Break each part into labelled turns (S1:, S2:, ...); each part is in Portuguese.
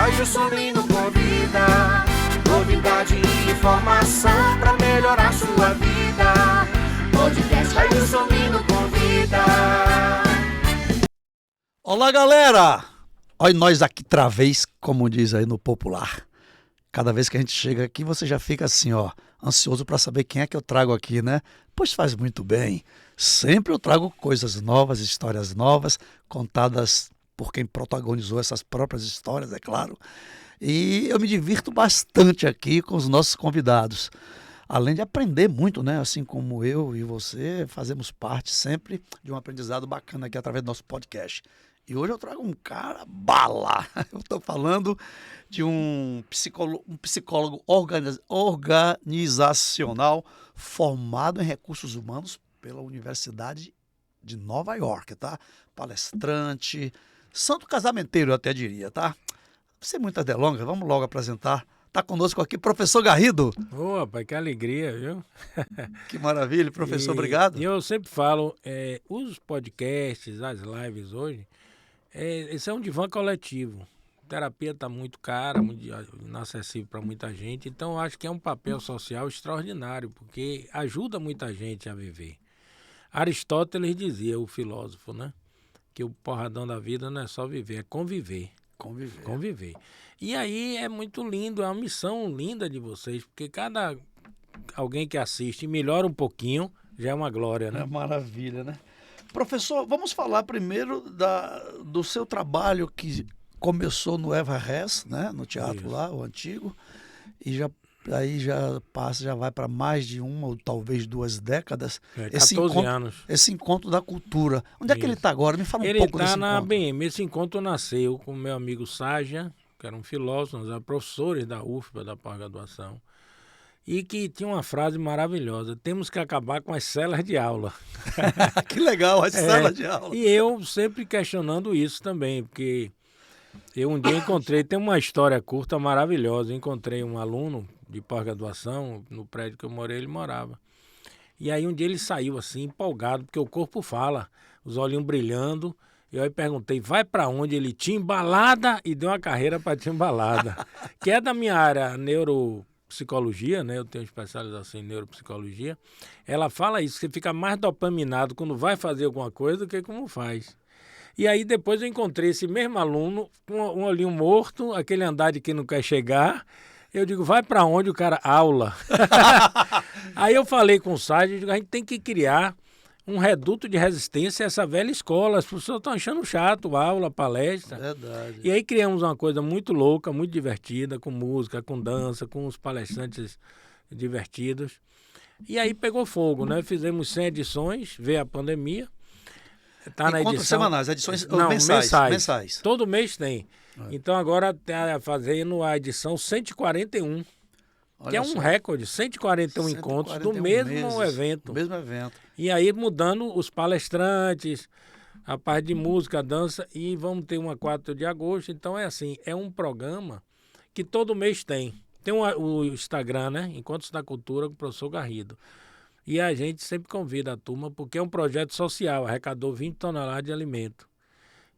S1: Ailson Lino convida, novidade e informação pra melhorar sua vida. Podcast Ailson Lino convida.
S2: Olá, galera! Olha nós aqui outra vez, como diz aí no popular. Cada vez que a gente chega aqui, você já fica assim, ó, ansioso para saber quem é que eu trago aqui, né? Pois faz muito bem. Sempre eu trago coisas novas, histórias novas, contadas por quem protagonizou essas próprias histórias, é claro. E eu me divirto bastante aqui com os nossos convidados. Além de aprender muito, né? Assim como eu e você, fazemos parte sempre de um aprendizado bacana aqui através do nosso podcast. E hoje eu trago um cara bala. Eu estou falando de um psicólogo organizacional formado em recursos humanos pela Universidade de Nova York, tá? Palestrante, santo casamenteiro, eu até diria, tá? Sem muitas delongas, vamos logo apresentar. Está conosco aqui professor Garrido.
S3: Ô, rapaz, que alegria, viu?
S2: Que maravilha, professor, obrigado.
S3: E eu sempre falo, os podcasts, as lives hoje, esse é um divã coletivo. A terapia está muito cara, muito inacessível para muita gente, então eu acho que é um papel social extraordinário, porque ajuda muita gente a viver. Aristóteles dizia, o filósofo, né? Que o porradão da vida não é só viver, é conviver. Conviver. E aí é muito lindo, é uma missão linda de vocês, porque cada alguém que assiste e melhora um pouquinho, já é uma glória, né?
S2: É maravilha, né? Professor, vamos falar primeiro do seu trabalho que começou no Eva Hess, né? No teatro
S3: Isso.
S2: lá, o antigo, e já vai para mais de uma ou talvez 2 décadas.
S3: 14 anos.
S2: Esse encontro da cultura. Onde é que ele está agora? Me fala um pouco desse
S3: Ele está na
S2: encontro.
S3: ABM. Esse encontro nasceu com o meu amigo Saja, que era um filósofo, nós éramos professores da UFBA, da pós-graduação, e que tinha uma frase maravilhosa: temos que acabar com as celas de aula.
S2: Que legal, as salas de aula.
S3: E eu sempre questionando isso também, porque eu um dia encontrei, tem uma história curta maravilhosa, eu encontrei um aluno de pós-graduação, no prédio que eu morei, ele morava. E aí um dia ele saiu assim, empolgado, porque o corpo fala, os olhinhos brilhando. Eu aí perguntei, vai para onde? Ele tinha embalada e deu uma carreira para embalada, que é da minha área neuropsicologia, né? Eu tenho especialização em neuropsicologia. Ela fala isso, que você fica mais dopaminado quando vai fazer alguma coisa do que como faz. E aí depois eu encontrei esse mesmo aluno, com um olhinho morto, aquele andar de quem não quer chegar. Eu digo, vai para onde? O cara, aula. Aí eu falei com o Sérgio, eu digo, a gente tem que criar um reduto de resistência a essa velha escola. As pessoas estão achando chato, aula, palestra.
S2: Verdade.
S3: E aí criamos uma coisa muito louca, muito divertida, com música, com dança, com os palestrantes divertidos. E aí pegou fogo, né? Fizemos 100 edições, veio a pandemia. Tá na
S2: Encontros
S3: edição...
S2: semanais, edições
S3: Não,
S2: mensais.
S3: Todo mês tem. Então agora está fazendo a edição 141.
S2: Olha
S3: que é um
S2: só.
S3: recorde, 141 encontros do
S2: 141
S3: mesmo
S2: meses,
S3: evento.
S2: do mesmo evento.
S3: E aí mudando os palestrantes, a parte de música, dança, e vamos ter uma 4 de agosto. Então é assim, é um programa que todo mês tem. Tem o Instagram, né? Encontros da Cultura com o professor Garrido. E a gente sempre convida a turma, porque é um projeto social, arrecadou 20 toneladas de alimento.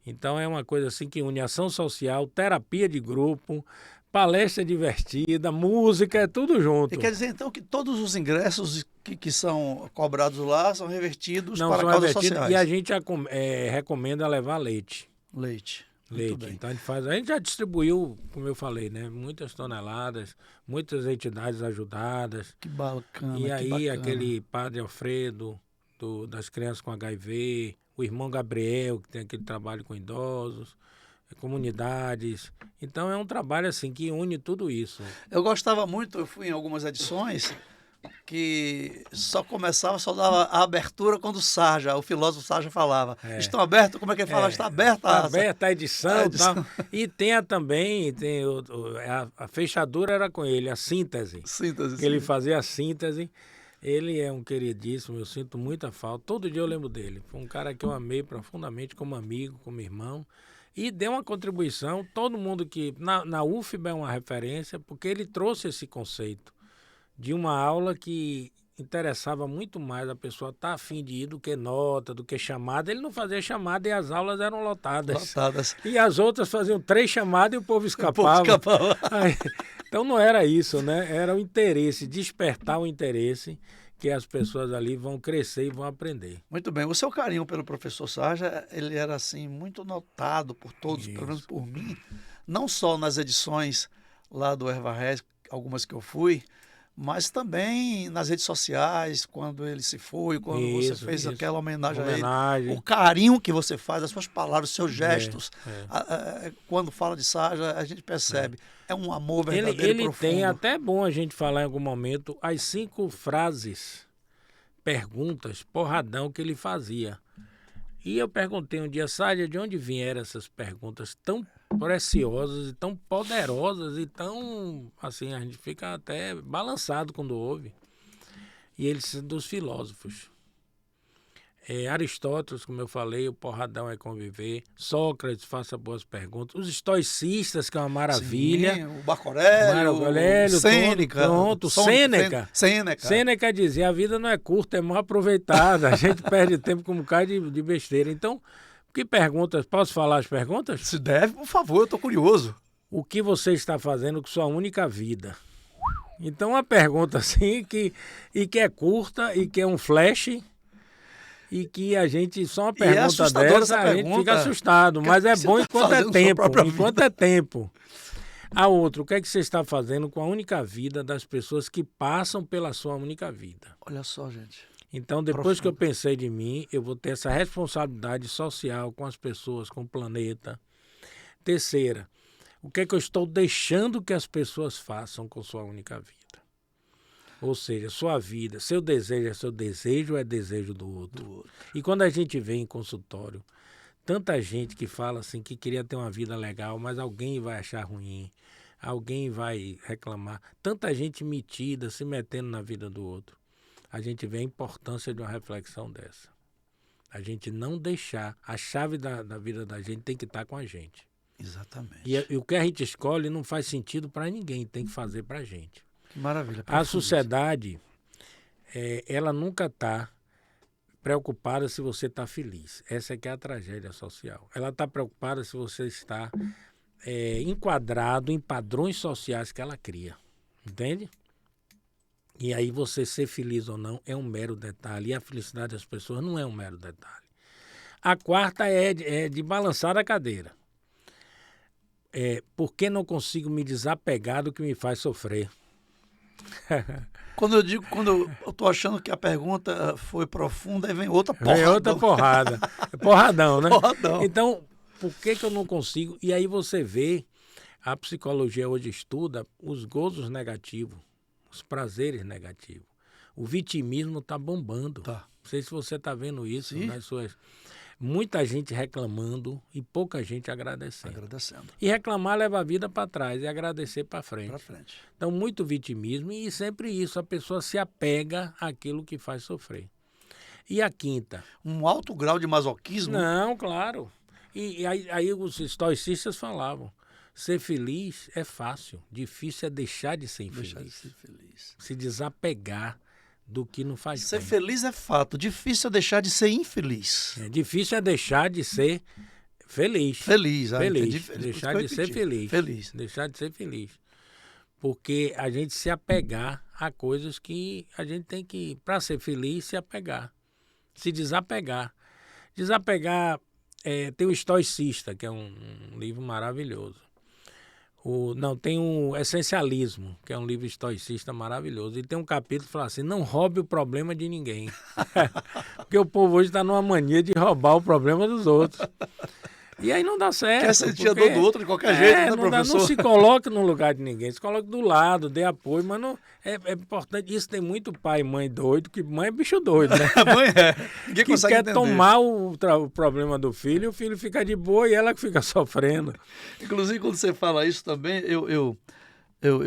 S3: Então é uma coisa assim que une ação social, terapia de grupo, palestra divertida, música, é tudo junto.
S2: E quer dizer, então, que todos os ingressos que são cobrados lá são revertidos
S3: Não,
S2: para
S3: são
S2: causas
S3: revertidos,
S2: sociais.
S3: e a gente recomenda levar leite.
S2: Leite. Muito bem.
S3: Então a gente já distribuiu, como eu falei, né, muitas toneladas, muitas entidades ajudadas.
S2: Que bacana,
S3: E
S2: que
S3: aí
S2: bacana.
S3: aquele padre Alfredo, das crianças com HIV, o irmão Gabriel, que tem aquele trabalho com idosos, comunidades. Então é um trabalho assim que une tudo isso.
S2: Eu gostava muito, eu fui em algumas edições que só dava a abertura quando o filósofo Sarja falava. Estão abertos? Como é que ele fala? Está aberta?
S3: Está aberta a edição
S2: a
S3: e
S2: edição.
S3: tal. E tem também, a fechadura era com ele, a síntese.
S2: Síntese.
S3: Que ele fazia a síntese. Ele é um queridíssimo, eu sinto muita falta. Todo dia eu lembro dele. Foi um cara que eu amei profundamente como amigo, como irmão. E deu uma contribuição. Todo mundo que... Na UFBA é uma referência, porque ele trouxe esse conceito de uma aula que interessava muito mais a pessoa estar a fim de ir do que nota, do que chamada. Ele não fazia chamada e as aulas eram lotadas. E as outras faziam 3 chamadas e o povo escapava. Aí, então não era isso, né? Era o interesse, despertar o interesse que as pessoas ali vão crescer e vão aprender.
S2: Muito bem. O seu carinho pelo professor Sarja, ele era assim muito notado por todos,
S3: Isso.
S2: pelo menos por mim, não só nas edições lá do Erva Reis, algumas que eu fui, mas também nas redes sociais, quando ele se foi, quando você fez aquela homenagem a ele. O carinho que você faz, as suas palavras, os seus gestos. Quando fala de Sarja, a gente percebe. É um amor verdadeiro e profundo.
S3: Ele tem, até bom a gente falar em algum momento, as 5 frases, perguntas, porradão que ele fazia. E eu perguntei um dia, Sarja, de onde vieram essas perguntas tão preciosas e tão poderosas e tão, assim, a gente fica até balançado quando ouve. E ele disse, dos filósofos. Aristóteles, como eu falei, o porradão é conviver. Sócrates, faça boas perguntas. Os estoicistas, que é uma maravilha.
S2: Sim, o Marco Aurélio,
S3: Sêneca. Sêneca dizia, a vida não é curta, é mal aproveitada. A gente perde tempo com um bocado de besteira. Então, que perguntas? Posso falar as perguntas?
S2: Se deve, por favor, eu estou curioso.
S3: O que você está fazendo com sua única vida? Então, uma pergunta assim, que é curta e que é um flash... E que a gente, só uma pergunta dessa, a gente fica assustado. Mas é bom enquanto é tempo. Enquanto é tempo. A outra, o que é que você está fazendo com a única vida das pessoas que passam pela sua única vida?
S2: Olha só, gente.
S3: Então, depois que eu pensei de mim, eu vou ter essa responsabilidade social com as pessoas, com o planeta. Terceira, o que é que eu estou deixando que as pessoas façam com sua única vida? Ou seja, sua vida, seu desejo é seu desejo ou é desejo do outro? E quando a gente vê em consultório, tanta gente que fala assim que queria ter uma vida legal, mas alguém vai achar ruim, alguém vai reclamar. Tanta gente metida, se metendo na vida do outro. A gente vê a importância de uma reflexão dessa. A gente não deixar, a chave da vida da gente tem que estar com a gente.
S2: Exatamente.
S3: E o que a gente escolhe não faz sentido para ninguém, tem que fazer para a gente.
S2: Que maravilha.
S3: A sociedade, ela nunca está preocupada se você está feliz. Essa é que é a tragédia social. Ela está preocupada se você está enquadrado em padrões sociais que ela cria. Entende? E aí você ser feliz ou não é um mero detalhe. E a felicidade das pessoas não é um mero detalhe. A quarta é de balançar a cadeira. Por que não consigo me desapegar do que me faz sofrer?
S2: Quando eu tô achando que a pergunta foi profunda, aí vem outra porrada.
S3: Vem outra porrada. É porradão, né?
S2: Porradão.
S3: Então, por que eu não consigo? E aí você vê, a psicologia hoje estuda os gozos negativos, os prazeres negativos. O vitimismo está bombando.
S2: Tá.
S3: Não sei se você está vendo isso.
S2: Sim.
S3: Nas suas... Muita gente reclamando e pouca gente agradecendo. E reclamar leva a vida para trás e agradecer para frente. Então, muito vitimismo e sempre isso, a pessoa se apega àquilo que faz sofrer. E a quinta?
S2: Um alto grau de masoquismo?
S3: Não, claro. E aí os estoicistas falavam, ser feliz é fácil, difícil é deixar de ser infeliz. Se desapegar do que não faz
S2: ser
S3: bem.
S2: Feliz é fato, difícil é deixar de ser infeliz.
S3: Difícil é deixar de ser feliz. Deixar de ser feliz. Deixar de ser feliz. Porque a gente se apegar a coisas que a gente tem que, para ser feliz, se apegar. Se desapegar. Desapegar, tem o Estoicista, que é um livro maravilhoso. Tem o Essencialismo, que é um livro estoicista maravilhoso. E tem um capítulo que fala assim, não roube o problema de ninguém. Porque o povo hoje está numa mania de roubar o problema dos outros. E aí não dá certo.
S2: Quer sentir a dor do outro de qualquer jeito, né, professor?
S3: Não se coloque no lugar de ninguém, se coloque do lado, dê apoio, mas não, é importante. Isso tem muito pai e mãe doido, que mãe é bicho doido, né?
S2: Mãe Ninguém
S3: que
S2: consegue
S3: quer
S2: entender.
S3: tomar o problema do filho, o filho fica de boa e ela que fica sofrendo.
S2: Inclusive, quando você fala isso também, eu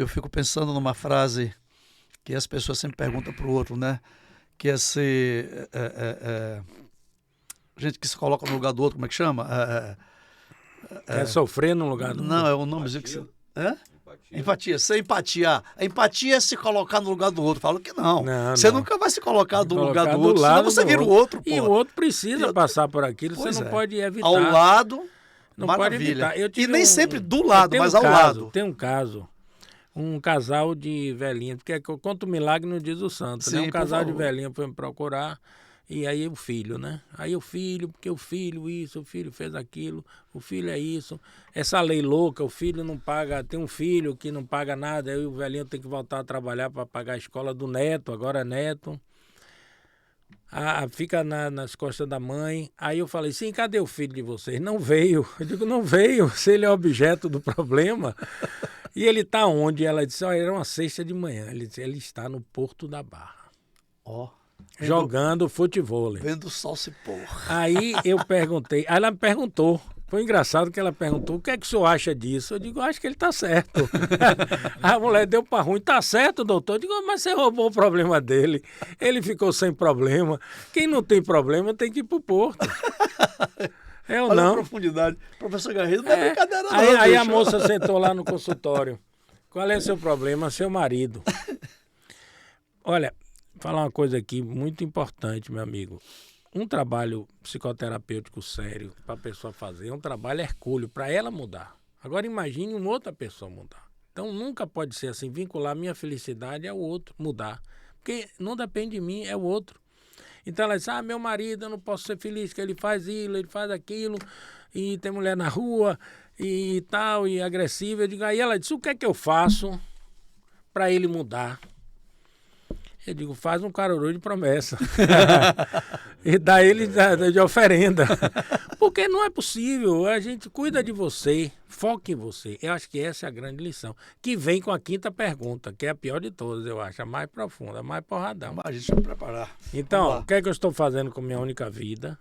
S2: fico pensando numa frase que as pessoas sempre perguntam para o outro, né? Que é ser... gente que se coloca no lugar do outro, como é que chama?
S3: Quer sofrer no lugar do outro?
S2: Não, é o nomezinho que você... Empatia, sem empatia. A empatia é se colocar no lugar do outro. Falo que não. Você
S3: não.
S2: nunca vai se colocar do lugar do
S3: do
S2: outro, senão
S3: lado
S2: você
S3: do
S2: vira o
S3: outro.
S2: outro, pô.
S3: E o outro precisa passar por aquilo,
S2: Pois
S3: você não
S2: é.
S3: pode evitar.
S2: Ao lado,
S3: Não pode
S2: maravilha.
S3: evitar. Eu
S2: E
S3: tive
S2: nem sempre do lado, mas ao lado.
S3: Tem um caso, um casal de velhinha, porque eu conto o milagre não diz o santo, né?
S2: Sim,
S3: Um
S2: por
S3: casal de
S2: favor.
S3: velhinha foi me procurar, e aí o filho, né? Aí o filho, porque o filho isso, o filho fez aquilo, o filho é isso. Essa lei louca, o filho não paga, tem um filho que não paga nada, aí o velhinho tem que voltar a trabalhar para pagar a escola do neto, agora é neto. Fica nas costas da mãe. Aí eu falei, sim, cadê o filho de vocês? Não veio. Eu digo, não veio, se ele é objeto do problema. E ele está onde? Ela disse, olha, era uma sexta de manhã. Ele disse, ele está no Porto da Barra,
S2: Ó,
S3: jogando futevôlei.
S2: vendo o sol se pôr.
S3: Aí eu perguntei, aí ela me perguntou. Foi engraçado que ela perguntou, o que é que o senhor acha disso? Eu digo, acho que ele está certo. A mulher deu para ruim, está certo, doutor? Eu digo, mas você roubou o problema dele. Ele ficou sem problema. Quem não tem problema tem que ir para o Porto. É ou
S2: Olha a
S3: não?
S2: profundidade. Professor Garrido, não é brincadeira não,
S3: Aí a
S2: bicho.
S3: moça sentou lá no consultório. Qual é o seu problema? Seu marido. Olha, vou falar uma coisa aqui muito importante, meu amigo. Um trabalho psicoterapêutico sério para a pessoa fazer é um trabalho hercúleo para ela mudar. Agora imagine uma outra pessoa mudar. Então nunca pode ser assim, vincular a minha felicidade ao outro, mudar. Porque não depende de mim, é o outro. Então ela diz, meu marido, eu não posso ser feliz, que ele faz isso, ele faz aquilo, e tem mulher na rua, e tal, e agressiva. Eu digo, aí ela disse, o que é que eu faço para ele mudar? Eu digo, faz um caruru de promessa. E dá ele de oferenda. Porque não é possível. A gente cuida de você, foca em você. Eu acho que essa é a grande lição. Que vem com a quinta pergunta, que é a pior de todas, eu acho. A mais profunda, a mais porradão.
S2: A gente vai preparar.
S3: Então,
S2: Vamos lá.
S3: o que é que eu estou fazendo com a minha única vida?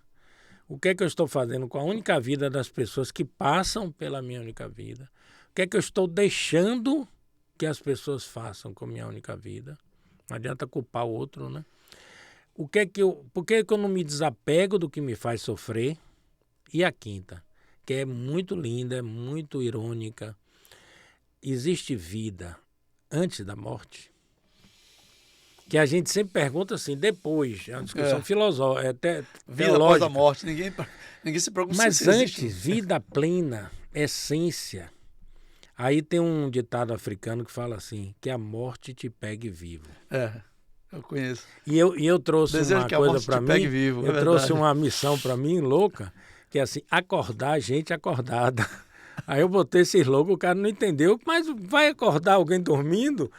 S3: O que é que eu estou fazendo com a única vida das pessoas que passam pela minha única vida? O que é que eu estou deixando que as pessoas façam com a minha única vida? Não adianta culpar o outro, né? Por que eu não me desapego do que me faz sofrer? E a quinta, que é muito linda, é muito irônica. Existe vida antes da morte? Que a gente sempre pergunta assim, depois, é uma discussão filosófica, até
S2: Vida
S3: teológica.
S2: após a morte. Ninguém se preocupa
S3: Mas
S2: se existe.
S3: antes, vida plena, essência. Aí tem um ditado africano que fala assim, que a morte te pegue vivo.
S2: Eu conheço.
S3: E eu trouxe
S2: Desejo
S3: uma
S2: que a
S3: coisa
S2: morte
S3: para
S2: te
S3: mim,
S2: pegue vivo, é
S3: eu trouxe
S2: verdade.
S3: uma missão para mim louca, que é assim, acordar gente acordada. Aí eu botei esse slogan, o cara não entendeu, mas vai acordar alguém dormindo?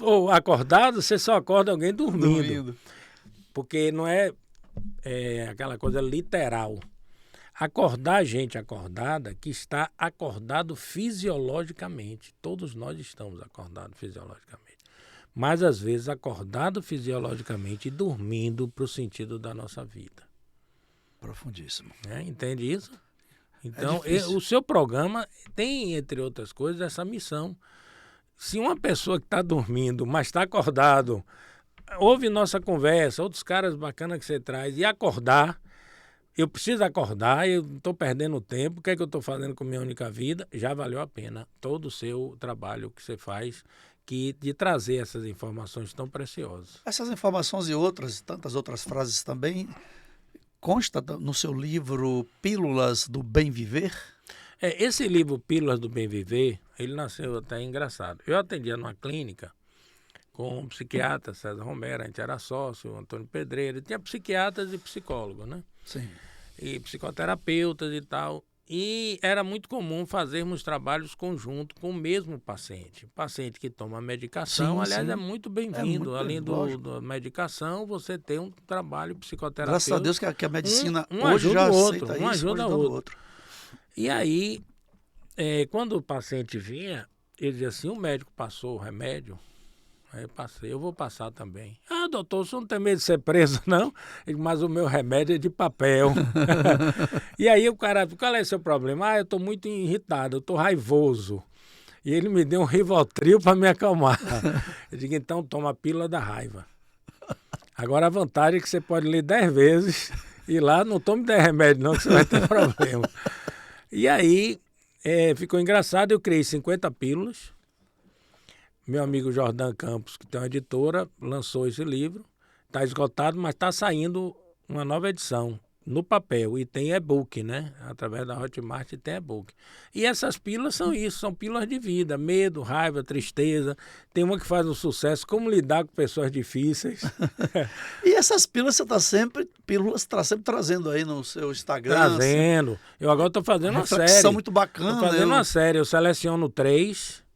S3: Ou acordado, você só acorda alguém dormindo. Porque não é aquela coisa literal. Acordar gente acordada que está acordado fisiologicamente. Todos nós estamos acordados fisiologicamente. Mas, às vezes, acordado fisiologicamente e dormindo para o sentido da nossa vida.
S2: Profundíssimo.
S3: Entende isso? Então,
S2: difícil.
S3: o seu programa tem, entre outras coisas, essa missão. Se uma pessoa que está dormindo, mas está acordado, ouve nossa conversa, outros caras bacanas que você traz, e acordar, eu preciso acordar, eu não estou perdendo tempo, o que é que eu estou fazendo com a minha única vida? Já valeu a pena todo o seu trabalho que você faz, de trazer essas informações tão preciosas.
S2: Essas informações e outras, tantas outras frases também, consta no seu livro Pílulas do Bem Viver?
S3: Esse livro, Pílulas do Bem Viver, ele nasceu até engraçado. Eu atendia numa clínica com um psiquiatra, César Romero, a gente era sócio, Antônio Pedreira, tinha psiquiatras e psicólogos, né?
S2: Sim.
S3: E psicoterapeutas e tal. E era muito comum fazermos trabalhos conjuntos com o mesmo paciente. Paciente que toma medicação,
S2: Sim,
S3: aliás,
S2: sim.
S3: é muito bem-vindo.
S2: muito
S3: Além
S2: lógico.
S3: da medicação, você tem um trabalho psicoterapêutico.
S2: Graças a Deus que a medicina
S3: Um
S2: hoje
S3: ajuda
S2: já
S3: o outro,
S2: aceita
S3: um
S2: isso,
S3: ajuda o
S2: ajudando o
S3: outro. E aí, quando o paciente vinha, ele dizia assim, o médico passou o remédio. Aí eu passei, eu vou passar também. Ah, doutor, você não tem medo de ser preso, não? Eu digo, mas o meu remédio é de papel. E aí o cara, qual é o seu problema? Ah, eu estou muito irritado, eu estou raivoso. E ele me deu um Rivotril para me acalmar. Eu digo, então toma a pílula da raiva. Agora a vantagem é que você pode ler 10 vezes e lá não tome 10 remédios não, que você vai ter problema. E aí ficou engraçado, eu criei 50 pílulas. Meu amigo Jordan Campos, que tem uma editora, lançou esse livro. Está esgotado, mas está saindo uma nova edição no papel. E tem e-book, né? Através da Hotmart tem e-book. E essas pílulas são isso, são pílulas de vida. Medo, raiva, tristeza. Tem uma que faz um sucesso, como lidar com pessoas difíceis.
S2: E essas pílulas você está sempre trazendo aí no seu Instagram.
S3: Trazendo. Eu agora estou fazendo uma série.
S2: Reflexão muito bacana.
S3: Estou fazendo uma série. Eu seleciono 3...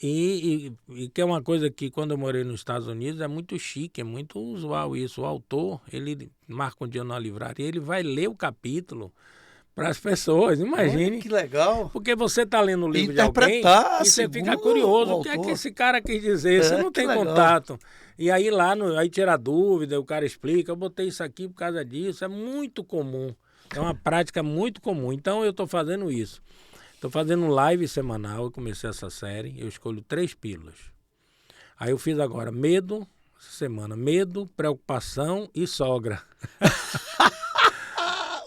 S3: E que é uma coisa que quando eu morei nos Estados Unidos é muito chique, é muito usual isso. O autor, ele marca um dia na livraria, ele vai ler o capítulo para as pessoas, imagine.
S2: Olha, que legal.
S3: Porque você está lendo o livro de alguém e você fica curioso, o que é que esse cara quis dizer, você não tem contato. E aí aí tira dúvida, o cara explica, eu botei isso aqui por causa disso, é muito comum, é uma prática muito comum. Então eu estou fazendo isso. Estou fazendo live semanal, eu comecei essa série, eu escolho 3 pílulas. Aí eu fiz agora medo, essa semana, medo, preocupação e sogra.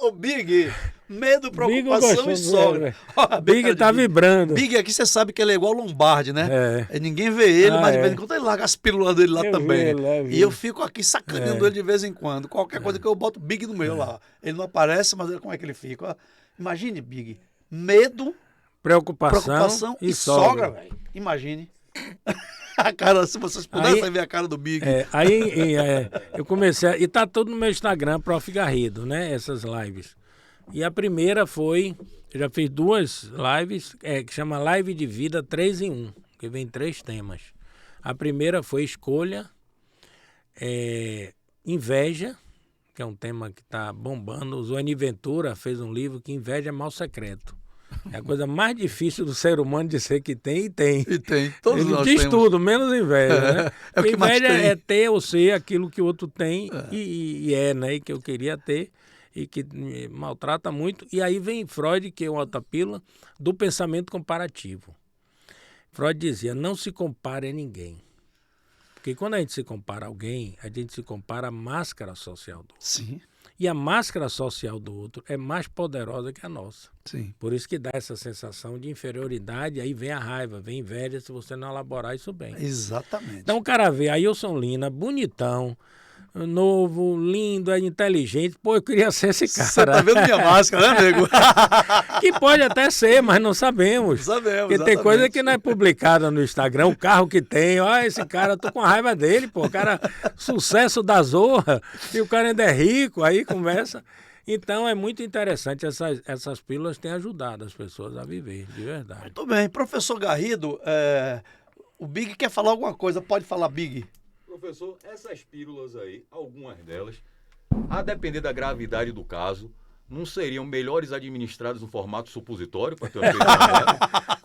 S2: O Big, medo, preocupação e sogra.
S3: Big tá vibrando.
S2: Big aqui você sabe que ele é igual Lombardi, né? Ninguém vê ele, mas de vez em quando ele larga as pílulas dele lá também. E eu fico aqui sacaneando ele de vez em quando. Qualquer coisa que eu boto Big no meio lá. Ele não aparece, mas como é que ele fica? Ó, imagine, Big, medo, preocupação e sogra, velho. Imagine. A cara, se vocês pudessem ver a cara do Big.
S3: Eu comecei, e tá tudo no meu Instagram, Prof. Garrido, né? Essas lives. E a primeira foi, eu já fiz 2 lives, que chama Live de Vida 3 em 1, que vem 3 temas. A primeira foi escolha, inveja, que é um tema que tá bombando. O Zoane Ventura fez um livro que inveja é mal secreto. É a coisa mais difícil do ser humano dizer que tem, e tem.
S2: E tem. Todos
S3: Ele
S2: nós
S3: diz
S2: temos.
S3: tudo, menos inveja, né?
S2: É o que mais
S3: inveja
S2: tem.
S3: é ter ou ser aquilo que o outro tem né? E que eu queria ter e que me maltrata muito. E aí vem Freud, que é uma outra pílula, do pensamento comparativo. Freud dizia, não se compare a ninguém. Porque quando a gente se compara a alguém, a gente se compara à máscara social do outro.
S2: Sim.
S3: E a máscara social do outro é mais poderosa que a nossa.
S2: Sim.
S3: Por isso que dá essa sensação de inferioridade, aí vem a raiva, vem a inveja, se você não elaborar isso bem.
S2: Exatamente.
S3: Então o cara vê Ailson Lina, bonitão, novo, lindo, é inteligente. Pô, eu queria ser esse cara.
S2: Você tá vendo minha máscara, né, nego?
S3: Que pode até ser, mas não sabemos.
S2: Sabemos,
S3: Porque tem coisa que não é publicada no Instagram, o carro que tem, ó, esse cara, eu tô com raiva dele, pô, o cara, sucesso da Zorra, e o cara ainda é rico, aí conversa. Então é muito interessante, essas pílulas têm ajudado as pessoas a viver, de verdade.
S2: Muito bem. Professor Garrido, o Big quer falar alguma coisa, pode falar, Big.
S4: Professor, essas pílulas aí, algumas delas, a depender da gravidade do caso, não seriam melhores administradas no formato supositório para ter uma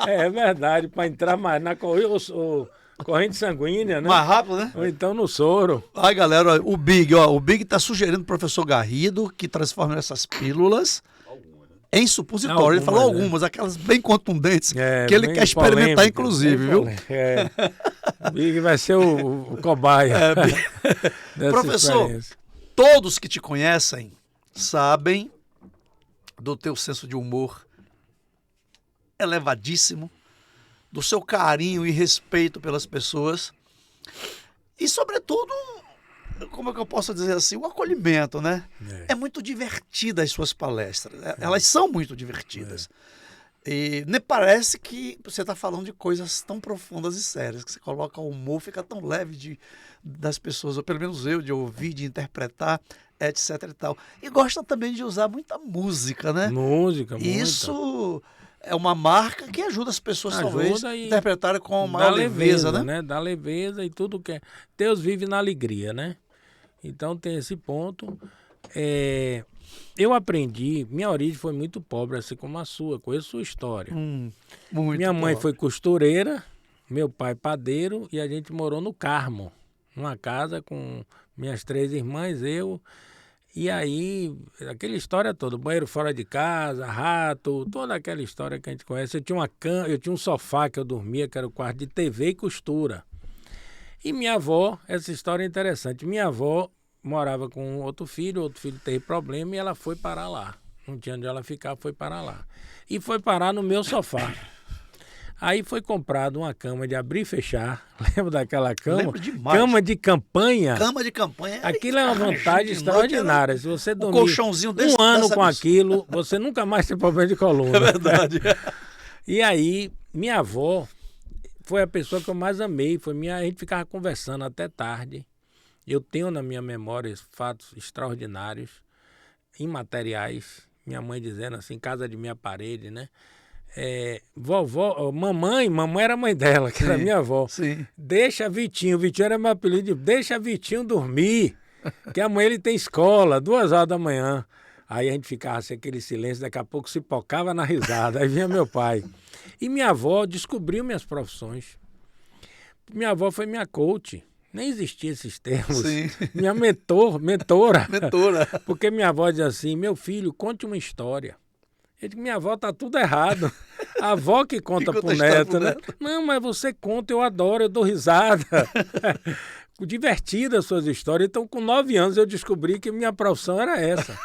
S3: É verdade, para entrar mais na corrente sanguínea, né?
S2: Mais rápido, né?
S3: Ou então no soro.
S2: Aí, galera, o Big tá sugerindo pro professor Garrido que transforme essas pílulas em supositório. Ele falou algumas, aquelas bem contundentes, que ele quer experimentar, inclusive, viu?
S3: Big vai ser o cobaia.
S2: Professor, todos que te conhecem sabem do teu senso de humor elevadíssimo, do seu carinho e respeito pelas pessoas e, sobretudo, como é que eu posso dizer assim, o acolhimento, né? É muito divertida as suas palestras, elas são muito divertidas. E nem parece que você está falando de coisas tão profundas e sérias, que você coloca o humor, fica tão leve das pessoas, ou pelo menos eu, de ouvir, de interpretar, etc e tal. E gosta também de usar muita música, né?
S3: Música, muita.
S2: Isso é uma marca que ajuda as pessoas, talvez, a interpretarem com maior leveza, né?
S3: Dá leveza e tudo que é. Deus vive na alegria, né? Então tem esse ponto. Eu aprendi, minha origem foi muito pobre, assim como a sua, conheço a sua história. Minha mãe foi costureira, meu pai padeiro, e a gente morou no Carmo, numa casa com minhas 3 irmãs, eu. E aí, aquela história toda, banheiro fora de casa, rato, toda aquela história que a gente conhece. Eu tinha um sofá que eu dormia, que era o quarto de TV e costura. E minha avó, essa história é interessante, minha avó morava com outro filho teve problema e ela foi parar lá. Não tinha onde ela ficar, foi parar lá. E foi parar no meu sofá. Aí foi comprado uma cama de abrir e fechar. Lembra daquela cama?
S2: Lembro demais.
S3: Cama de campanha.
S2: Cama de campanha.
S3: Aquilo é uma vantagem
S2: gente,
S3: extraordinária. Se você dormir
S2: colchãozinho desse,
S3: um ano
S2: dessa
S3: com
S2: grossura.
S3: aquilo, você nunca mais tem problema de coluna.
S2: É verdade.
S3: E aí, minha avó foi a pessoa que eu mais amei. A gente ficava conversando até tarde. Eu tenho na minha memória fatos extraordinários, imateriais. Minha mãe dizendo assim, casa de minha parede, né? Mamãe era a mãe dela, que era minha avó.
S2: Sim.
S3: Deixa Vitinho era meu apelido, deixa Vitinho dormir, que amanhã ele tem escola, 2h da manhã. Aí a gente ficava assim, aquele silêncio, daqui a pouco se pocava na risada, aí vinha meu pai. E minha avó descobriu minhas profissões. Minha avó foi minha coach, nem existiam esses termos.
S2: Sim.
S3: Minha mentora.
S2: Mentora.
S3: Porque minha avó dizia assim, meu filho, conte uma história. Eu digo, minha avó tá tudo errado. A avó que conta
S2: Que conta
S3: pro
S2: a história
S3: neto,
S2: pro
S3: né?
S2: neto.
S3: Não, mas você conta, eu adoro, eu dou risada. Divertida as suas histórias. Então, com 9 anos, eu descobri que minha profissão era essa.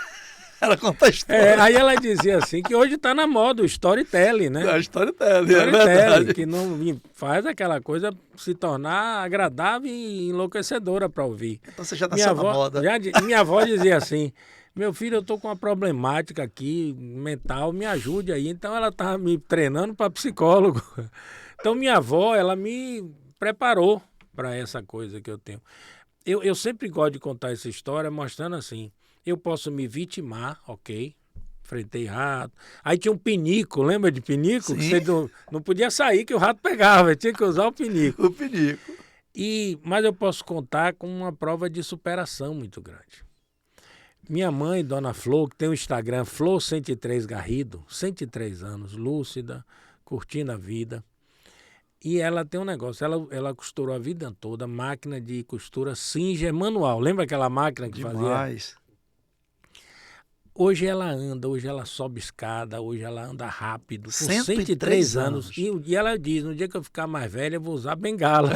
S2: Ela conta a história.
S3: Aí ela dizia assim, que hoje tá na moda o storytelling, né?
S2: A história dela, é
S3: Storytelling,
S2: verdade.
S3: que não faz aquela coisa se tornar agradável e enlouquecedora para ouvir.
S2: Então você já nasceu na moda.
S3: Minha avó dizia assim, meu filho, eu tô com uma problemática aqui mental, me ajude aí. Então ela estava me treinando para psicólogo. Então minha avó, ela me preparou para essa coisa que eu tenho. Eu sempre gosto de contar essa história mostrando assim, eu posso me vitimar, ok, enfrentei rato. Aí tinha um pinico, lembra de pinico? Que
S2: Sim.
S3: você não podia sair que o rato pegava, tinha que usar o pinico.
S2: O pinico.
S3: Mas eu posso contar com uma prova de superação muito grande. Minha mãe, Dona Flor, que tem o Instagram, Flor103 Garrido, 103 anos, lúcida, curtindo a vida. E ela tem um negócio, ela costurou a vida toda, máquina de costura Singer manual. Lembra aquela máquina que fazia?
S2: Demais.
S3: Hoje ela anda, hoje ela sobe escada, hoje ela anda rápido, com
S2: 103
S3: 103 anos. E ela diz, no dia que eu ficar mais velha, eu vou usar bengala.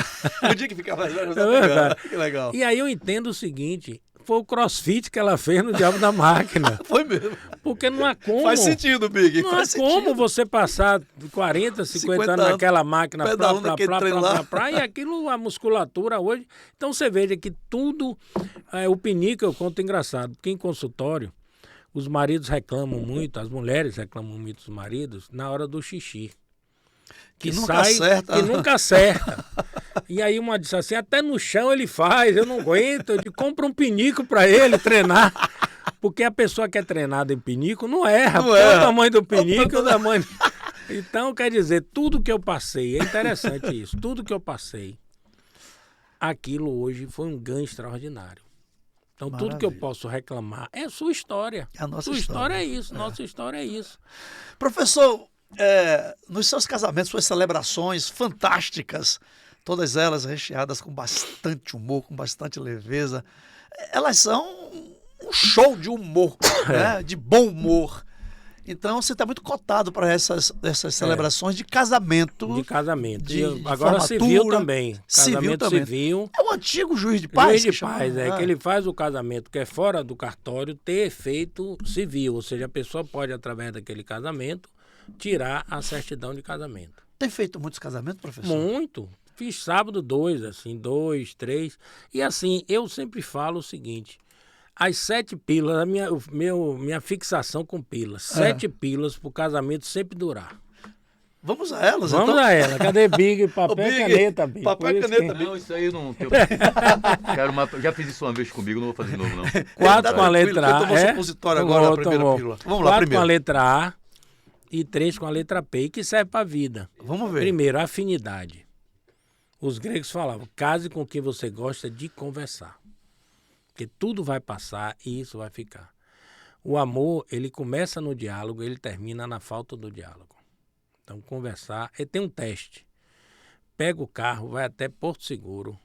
S2: O dia que ficar mais velho,
S3: É verdade.
S2: que legal.
S3: E aí eu entendo o seguinte, foi o crossfit que ela fez no Diabo da Máquina.
S2: Foi mesmo.
S3: Porque não há como.
S2: Faz sentido, Big.
S3: Não há
S2: Faz
S3: como
S2: sentido.
S3: você passar de 40, 50
S2: 50
S3: anos
S2: anos
S3: naquela máquina,
S2: pedalando aquele trem lá.
S3: e aquilo, a musculatura hoje. Então você veja que tudo, o pinico eu conto engraçado, porque em consultório, os maridos reclamam muito, as mulheres reclamam muito dos maridos na hora do xixi.
S2: Que nunca acerta.
S3: Que nunca acerta. E aí uma disse assim, até no chão ele faz, eu não aguento, eu digo, compra um pinico para ele treinar. Porque a pessoa que é treinada em pinico não erra,
S2: Não
S3: porque é o
S2: erra.
S3: tamanho do pinico, o tamanho... Então, quer dizer, tudo que eu passei, é interessante isso, tudo que eu passei, aquilo hoje foi um ganho extraordinário. Então, tudo que eu
S2: Maravilha.
S3: posso reclamar é a sua história.
S2: É a nossa
S3: sua
S2: história.
S3: é isso, nossa história é isso.
S2: Professor, nos seus casamentos, suas celebrações fantásticas, todas elas recheadas com bastante humor, com bastante leveza, elas são um show de humor, né? De bom humor. Então você está muito cotado para essas celebrações de casamento.
S3: De casamento.
S2: de
S3: Agora
S2: formatura,
S3: civil também.
S2: civil
S3: Casamento
S2: também.
S3: civil.
S2: É o antigo juiz de paz.
S3: Juiz de
S2: que chama,
S3: paz,
S2: né?
S3: que ele faz o casamento que é fora do cartório ter efeito civil, ou seja, a pessoa pode, através daquele casamento, tirar a certidão de casamento.
S2: Tem feito muitos casamentos, professor?
S3: Muito. Fiz sábado 2, assim, 2, 3. E assim, eu sempre falo o seguinte, as 7 pílulas, minha fixação com pílulas, 7 pílulas para o casamento sempre durar.
S2: Vamos a elas,
S3: Vamos
S2: então?
S3: a ela. Cadê Big? Papel
S2: Ô,
S3: e
S2: Big,
S3: caneta, Big.
S2: papel e
S3: Por isso
S2: caneta,
S3: que-
S4: Não, isso aí eu não tenho. Já fiz isso uma vez comigo, não vou fazer de novo, não.
S3: 4 com a
S2: Tranquilo,
S3: letra
S2: que
S3: A.
S2: tomou supositório agora na primeira pílula. Vamos lá,
S3: 4 com
S2: primeiro.
S3: a letra A e 3 com a letra P, que serve para a vida.
S2: Vamos ver.
S3: Primeiro, afinidade. Os gregos falavam, case com quem você gosta de conversar. Porque tudo vai passar e isso vai ficar. O amor, ele começa no diálogo, ele termina na falta do diálogo. Então, conversar, tem um teste. Pega o carro, vai até Porto Seguro,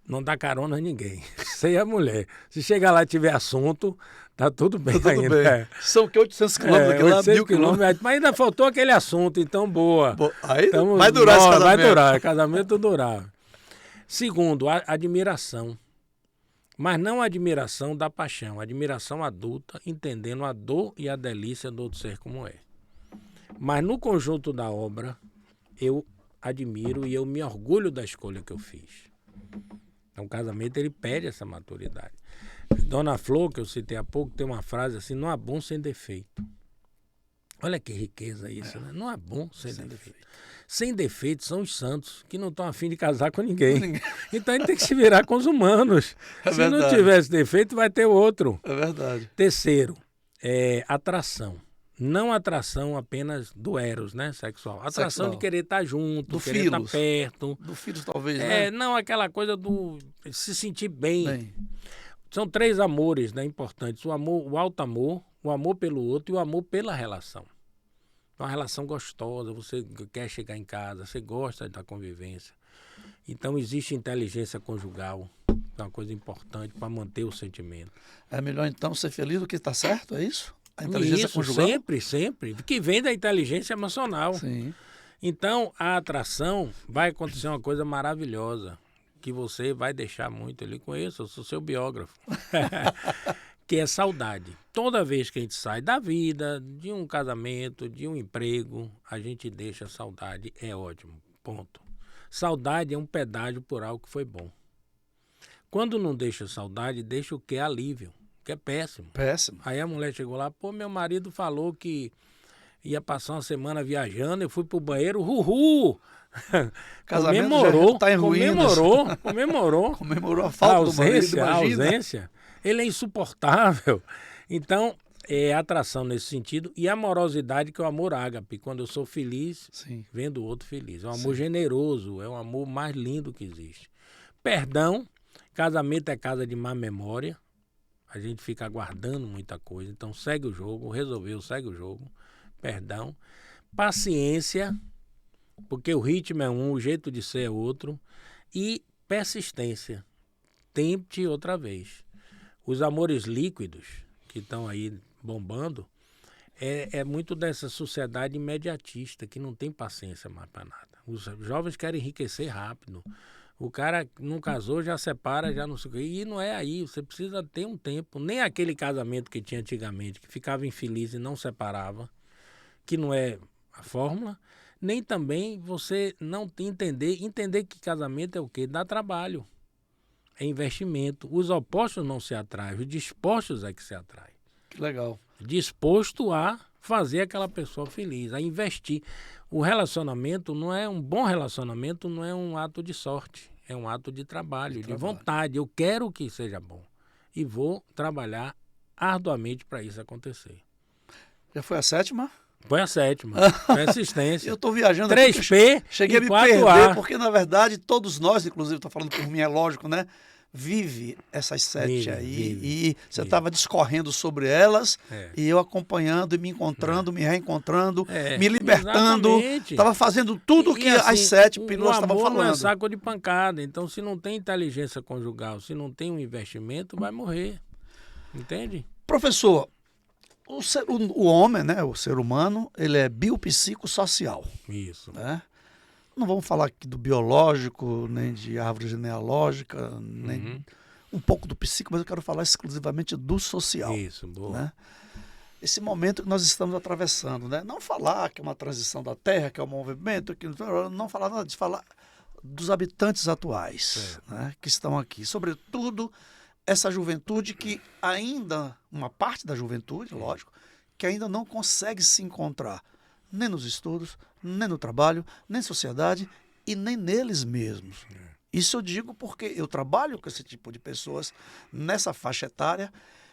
S3: não dá carona a ninguém. Você é a mulher. Se chegar lá e tiver assunto, tá tudo bem
S2: Tudo
S3: ainda.
S2: bem.
S3: É.
S2: São que 800 quilômetros aqui lá,
S3: 800
S2: 1000 quilômetros.
S3: Mas ainda faltou aquele assunto, então boa.
S2: Pô, aí
S3: Estamos-
S2: vai durar esse
S3: Vai
S2: casamento.
S3: durar, casamento durável. Segundo, a admiração. Mas não a admiração da paixão, a admiração adulta, entendendo a dor e a delícia do outro ser como é. Mas no conjunto da obra, eu admiro e eu me orgulho da escolha que eu fiz. Então, o casamento, ele pede essa maturidade. Dona Flor, que eu citei há pouco, tem uma frase assim: não há bom sem defeito. Olha que riqueza isso, né? Não há bom sem defeito. Sem defeito são os santos, que não estão afim de casar com ninguém. Então, a gente tem que se virar com os humanos. Se não tivesse defeito, vai ter outro.
S2: É verdade.
S3: Terceiro, atração. Não atração apenas do eros, né? Sexual. Atração
S2: Sexual.
S3: de querer estar junto,
S2: Do
S3: querer estar
S2: filos.
S3: perto.
S2: Do filho, talvez, né?
S3: Não aquela coisa do se sentir bem. São 3 amores, né, importantes. O amor, o alto amor, o amor pelo outro e o amor pela relação. Uma relação gostosa, você quer chegar em casa, você gosta da convivência. Então existe inteligência conjugal, que é uma coisa importante para manter o sentimento.
S2: É melhor então ser feliz do que estar certo, é isso? A inteligência
S3: Isso,
S2: conjugal?
S3: sempre. Que vem da inteligência emocional.
S2: Sim.
S3: Então, a atração vai acontecer uma coisa maravilhosa, que você vai deixar muito ali com isso, eu sou seu biógrafo, que é saudade. Toda vez que a gente sai da vida, de um casamento, de um emprego, a gente deixa saudade, é ótimo, ponto. Saudade é um pedágio por algo que foi bom. Quando não deixa saudade, deixa o que é alívio, que é péssimo.
S2: Péssimo.
S3: Aí a mulher chegou lá, pô, meu marido falou que ia passar uma semana viajando, eu fui pro banheiro,
S2: Casamento
S3: comemorou,
S2: já tá em ruínas.
S3: comemorou
S2: Comemorou a falta do marido,
S3: a
S2: imagina.
S3: ausência. Ele é insuportável. Então, é atração nesse sentido e amorosidade, que é o amor ágape. Quando eu sou feliz,
S2: Sim.
S3: vendo o outro feliz. É um amor generoso, é um amor mais lindo que existe. Perdão, casamento é casa de má memória. A gente fica aguardando muita coisa. Então, segue o jogo, resolveu, segue o jogo. Perdão. Paciência, porque o ritmo é um, o jeito de ser é outro. E persistência. Tente outra vez. Os amores líquidos, que estão aí bombando, é muito dessa sociedade imediatista, que não tem paciência mais para nada. Os jovens querem enriquecer rápido. O cara não casou, já separa, já não sei o quê. E não é aí, você precisa ter um tempo. Nem aquele casamento que tinha antigamente, que ficava infeliz e não separava, que não é a fórmula, nem também você não entender que casamento é o quê? Dá trabalho, é investimento. Os opostos não se atraem, os dispostos é que se atraem.
S2: Que legal.
S3: Disposto a fazer aquela pessoa feliz, a investir. O relacionamento não é um bom relacionamento, não é um ato de sorte, é um ato de trabalho, de vontade. Eu quero que seja bom e vou trabalhar arduamente para isso acontecer.
S2: Já foi a 7ª?
S3: Foi a 7ª, persistência.
S2: Eu estou viajando
S3: 3P
S2: aqui, cheguei a me
S3: 4A.
S2: perder, porque na verdade todos nós, inclusive estou falando por mim, é lógico, né? Vive essas 7 aí e você estava discorrendo sobre elas e eu acompanhando e me encontrando, me reencontrando, me libertando, estava fazendo tudo o que
S3: assim,
S2: as 7 pílulas estavam
S3: falando. O amor não é
S2: falando.
S3: saco de pancada, então se não tem inteligência conjugal, se não tem um investimento, vai morrer, entende?
S2: Professor, o homem, né, o ser humano, ele é biopsicossocial.
S3: Isso.
S2: Né? Não vamos falar aqui do biológico, nem de árvore genealógica, nem um pouco do psíquico, mas eu quero falar exclusivamente do social.
S3: Isso, boa.
S2: Né? Esse momento que nós estamos atravessando, né? Não falar que é uma transição da Terra, que é um movimento, não falar nada disso, falar dos habitantes atuais, né, que estão aqui. Sobretudo, essa juventude que ainda, uma parte da juventude, lógico, que ainda não consegue se encontrar nem nos estudos, nem no trabalho, nem na sociedade e nem neles mesmos. Isso eu digo porque eu trabalho com esse tipo de pessoas nessa faixa etária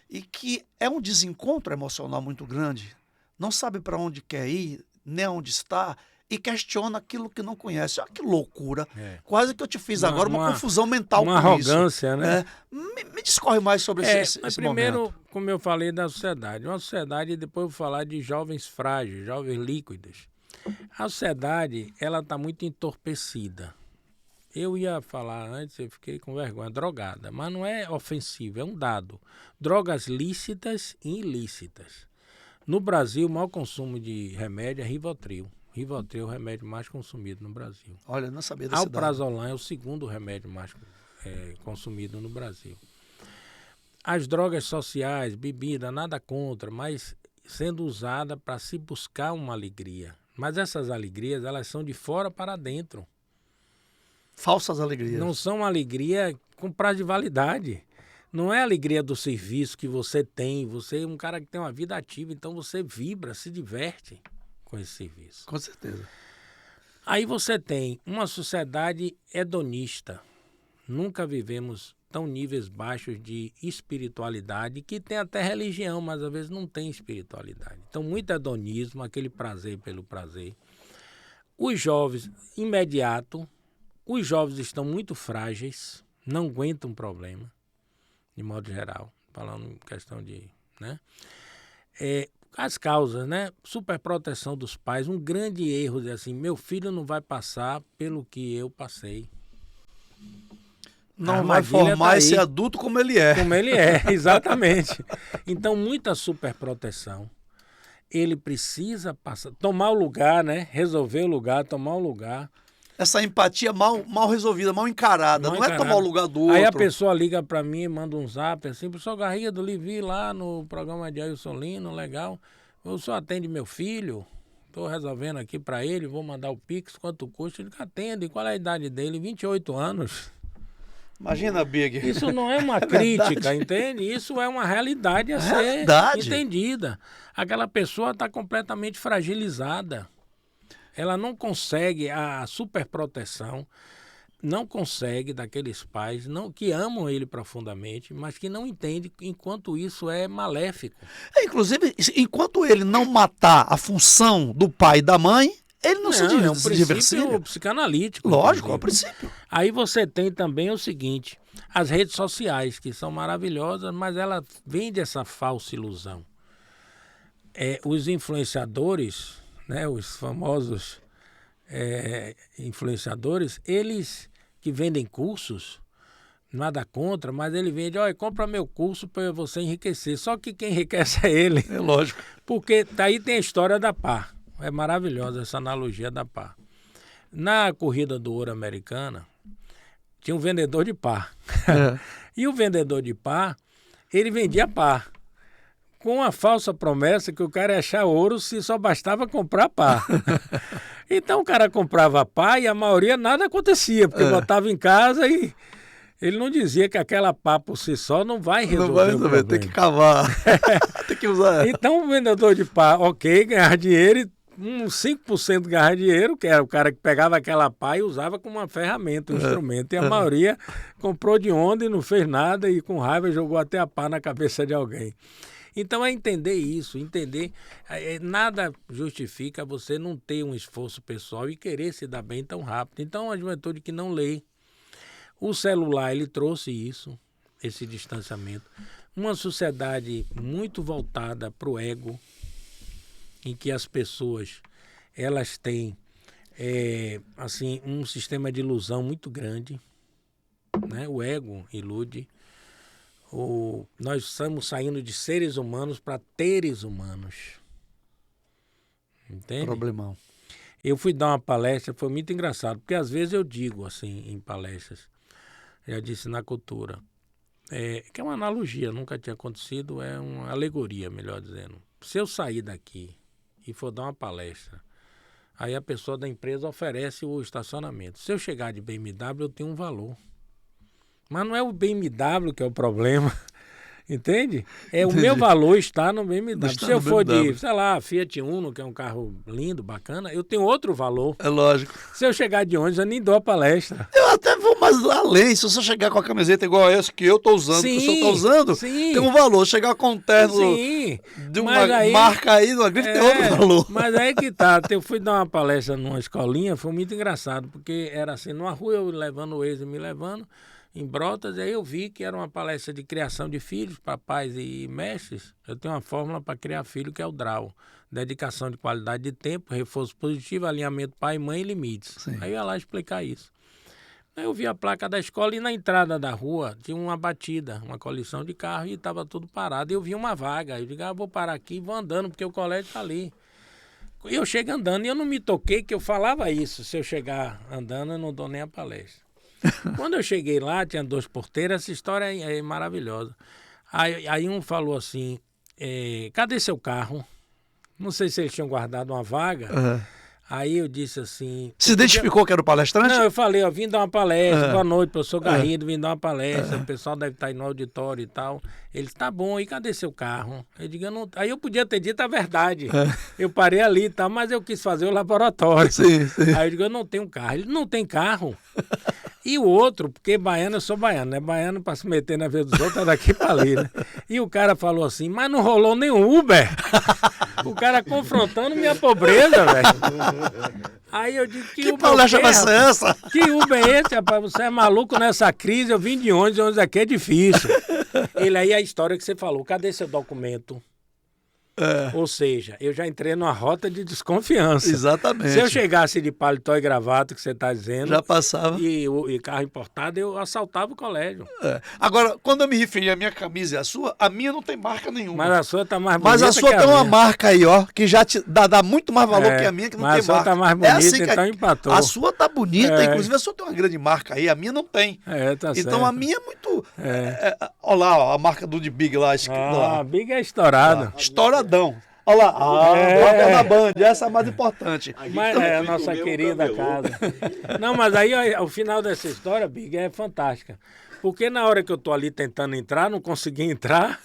S2: e que é um desencontro emocional muito grande. Não sabe para onde quer ir, nem onde está e questiona aquilo que não conhece. Olha que loucura. Quase que eu te fiz agora uma confusão mental com isso.
S3: Uma arrogância, né?
S2: Me discorre mais sobre esse
S3: primeiro,
S2: momento.
S3: como eu falei da sociedade. Uma sociedade, depois eu vou falar de jovens frágeis, jovens líquidos. A sociedade, ela está muito entorpecida. Eu ia falar antes, eu fiquei com vergonha, drogada. Mas não é ofensivo, é um dado. Drogas lícitas e ilícitas. No Brasil, o maior consumo de remédio é Rivotril. Rivotril é o remédio mais consumido no Brasil.
S2: Olha, eu não sabia desse dado.
S3: Alprazolam é o segundo remédio mais consumido no Brasil. As drogas sociais, bebida, nada contra, mas sendo usada para se buscar uma alegria. Mas essas alegrias, elas são de fora para dentro.
S2: Falsas alegrias.
S3: Não são alegria com prazo de validade. Não é a alegria do serviço que você tem. Você é um cara que tem uma vida ativa, então você vibra, se diverte com esse serviço.
S2: Com certeza.
S3: Aí você tem uma sociedade hedonista. Nunca vivemos tão níveis baixos de espiritualidade, que tem até religião, mas às vezes não tem espiritualidade. Então, muito hedonismo, aquele prazer pelo prazer. Os jovens, imediato, os jovens estão muito frágeis, não aguentam problema, de modo geral, falando em questão de, né? As causas, né? Superproteção dos pais, um grande erro de assim, meu filho não vai passar pelo que eu passei.
S2: Não vai formar esse adulto como ele é.
S3: Como ele é, exatamente. Então, muita superproteção. Ele precisa passar, tomar o lugar, né? Resolver o lugar, tomar o lugar.
S2: Essa empatia mal resolvida, mal encarada. Não é tomar o lugar do outro.
S3: Aí a pessoa liga pra mim e manda um zap assim, professor Garrido, lhe vi lá no programa de Ailson Lino, legal. O senhor atende meu filho? Estou resolvendo aqui pra ele, vou mandar o Pix, quanto custa? Ele atende, qual é a idade dele? 28 anos.
S2: Imagina, Big.
S3: Isso não é uma crítica, entende? Isso é uma realidade a ser entendida. Aquela pessoa está completamente fragilizada. Ela não consegue a superproteção, não consegue daqueles pais que amam ele profundamente, mas que não entendem enquanto isso é maléfico.
S2: Inclusive, enquanto ele não matar a função do pai e da mãe, ele não se
S3: é um princípio
S2: diversifica.
S3: psicanalítico.
S2: Lógico, é o princípio.
S3: Aí você tem também o seguinte, as redes sociais, que são maravilhosas, mas ela vende essa falsa ilusão. Os influenciadores, né, os famosos influenciadores, eles que vendem cursos, nada contra, mas ele vende, olha, compra meu curso para você enriquecer. Só que quem enriquece é ele.
S2: É lógico.
S3: Porque daí tem a história da pá. É maravilhosa essa analogia da pá. Na corrida do ouro americana, tinha um vendedor de pá. E o vendedor de pá, ele vendia pá. Com a falsa promessa que o cara ia achar ouro se só bastava comprar pá. Então o cara comprava pá e a maioria nada acontecia, porque botava em casa e ele não dizia que aquela pá por si só não vai resolver. Não vai resolver,
S2: tem que cavar. Tem que usar.
S3: Então o vendedor de pá, ok, ganhar dinheiro, uns 5% ganhar dinheiro, que era o cara que pegava aquela pá e usava como uma ferramenta, um instrumento. E a maioria comprou de onda e não fez nada e com raiva jogou até a pá na cabeça de alguém. Então é entender isso, entender, nada justifica você não ter um esforço pessoal e querer se dar bem tão rápido. Então a juventude que não lê, o celular ele trouxe isso, esse distanciamento, uma sociedade muito voltada para o ego, em que as pessoas elas têm assim um sistema de ilusão muito grande, né? O ego ilude. Nós estamos saindo de seres humanos para teres humanos. Entende?
S2: Problemão.
S3: Eu fui dar uma palestra, foi muito engraçado, porque às vezes eu digo assim em palestras, já disse na cultura, que é uma analogia, nunca tinha acontecido, é uma alegoria, melhor dizendo. Se eu sair daqui e for dar uma palestra, aí a pessoa da empresa oferece o estacionamento. Se eu chegar de BMW, eu tenho um valor. Mas não é o BMW que é o problema, entende? O meu valor está no BMW. Se eu for de, sei lá, Fiat Uno, que é um carro lindo, bacana, eu tenho outro valor.
S2: É lógico.
S3: Se eu chegar de ônibus, eu nem dou a palestra.
S2: Eu até vou mais além. Se você chegar com a camiseta igual essa que eu estou usando, que o senhor está usando, tem um valor. Chegar com um terno de uma marca aí, não acredito, tem outro valor.
S3: Mas aí que tá. Eu fui dar uma palestra numa escolinha, foi muito engraçado, porque era assim, numa rua eu levando o ex e me levando, em Brotas, aí eu vi que era uma palestra de criação de filhos, papais e mestres. Eu tenho uma fórmula para criar filho, que é o DRAW. Dedicação de qualidade de tempo, reforço positivo, alinhamento pai e mãe e limites.
S2: Sim.
S3: Aí eu ia lá explicar isso. Aí eu vi a placa da escola e na entrada da rua tinha uma batida, uma colisão de carro e estava tudo parado. Eu vi uma vaga. Eu digo, vou parar aqui e vou andando, porque o colégio está ali. E eu chego andando e eu não me toquei que eu falava isso. Se eu chegar andando, eu não dou nem a palestra. Quando eu cheguei lá, tinha 2 porteiros, essa história é maravilhosa. Aí um falou assim, cadê seu carro? Não sei se eles tinham guardado uma vaga. Aí eu disse assim...
S2: Se identificou que era o palestrante?
S3: Não, eu falei, ó, vim dar uma palestra, boa noite, professor Garrido, vim dar uma palestra, o pessoal deve estar aí no auditório e tal. Ele, tá bom, e cadê seu carro? Eu digo, eu não... Aí eu podia ter dito a verdade. Eu parei ali e tal, mas eu quis fazer o laboratório.
S2: Sim, sim.
S3: Aí eu digo, eu não tenho carro. Ele, não tem carro? E o outro, porque baiano, eu sou baiano, né? Baiano pra se meter na vida dos outros é daqui pra ali, né? E o cara falou assim, mas não rolou nenhum Uber. O cara confrontando minha pobreza, velho. Aí eu digo,
S2: Que palestra vai ser essa?
S3: Que Uber é esse, rapaz? Você é maluco nessa crise? Eu vim de ônibus aqui é difícil. Ele aí, a história que você falou, cadê seu documento? Ou seja, eu já entrei numa rota de desconfiança.
S2: Exatamente.
S3: Se eu chegasse de paletó e gravata, que você está dizendo,
S2: já passava.
S3: E carro importado, eu assaltava o colégio.
S2: Agora, quando eu me referi à minha camisa e à sua, a minha não tem marca nenhuma.
S3: Mas a sua tá mais bonita.
S2: Mas a sua tem uma marca aí, ó, que já te dá muito mais valor que a minha, que não tem marca.
S3: Mas a sua tá mais bonita,
S2: assim
S3: então empatou.
S2: A sua tá bonita, inclusive a sua tem uma grande marca aí, a minha não tem.
S3: Tá certo.
S2: Então a minha é muito... Olha lá, ó, a marca do de Big lá.
S3: A Big é estourada.
S2: Estouradão. Olha lá, a da Band, essa é a mais importante.
S3: Mas é a nossa querida casa. Não, mas aí o final dessa história, Big, é fantástica. Porque na hora que eu tô ali tentando entrar, não consegui entrar.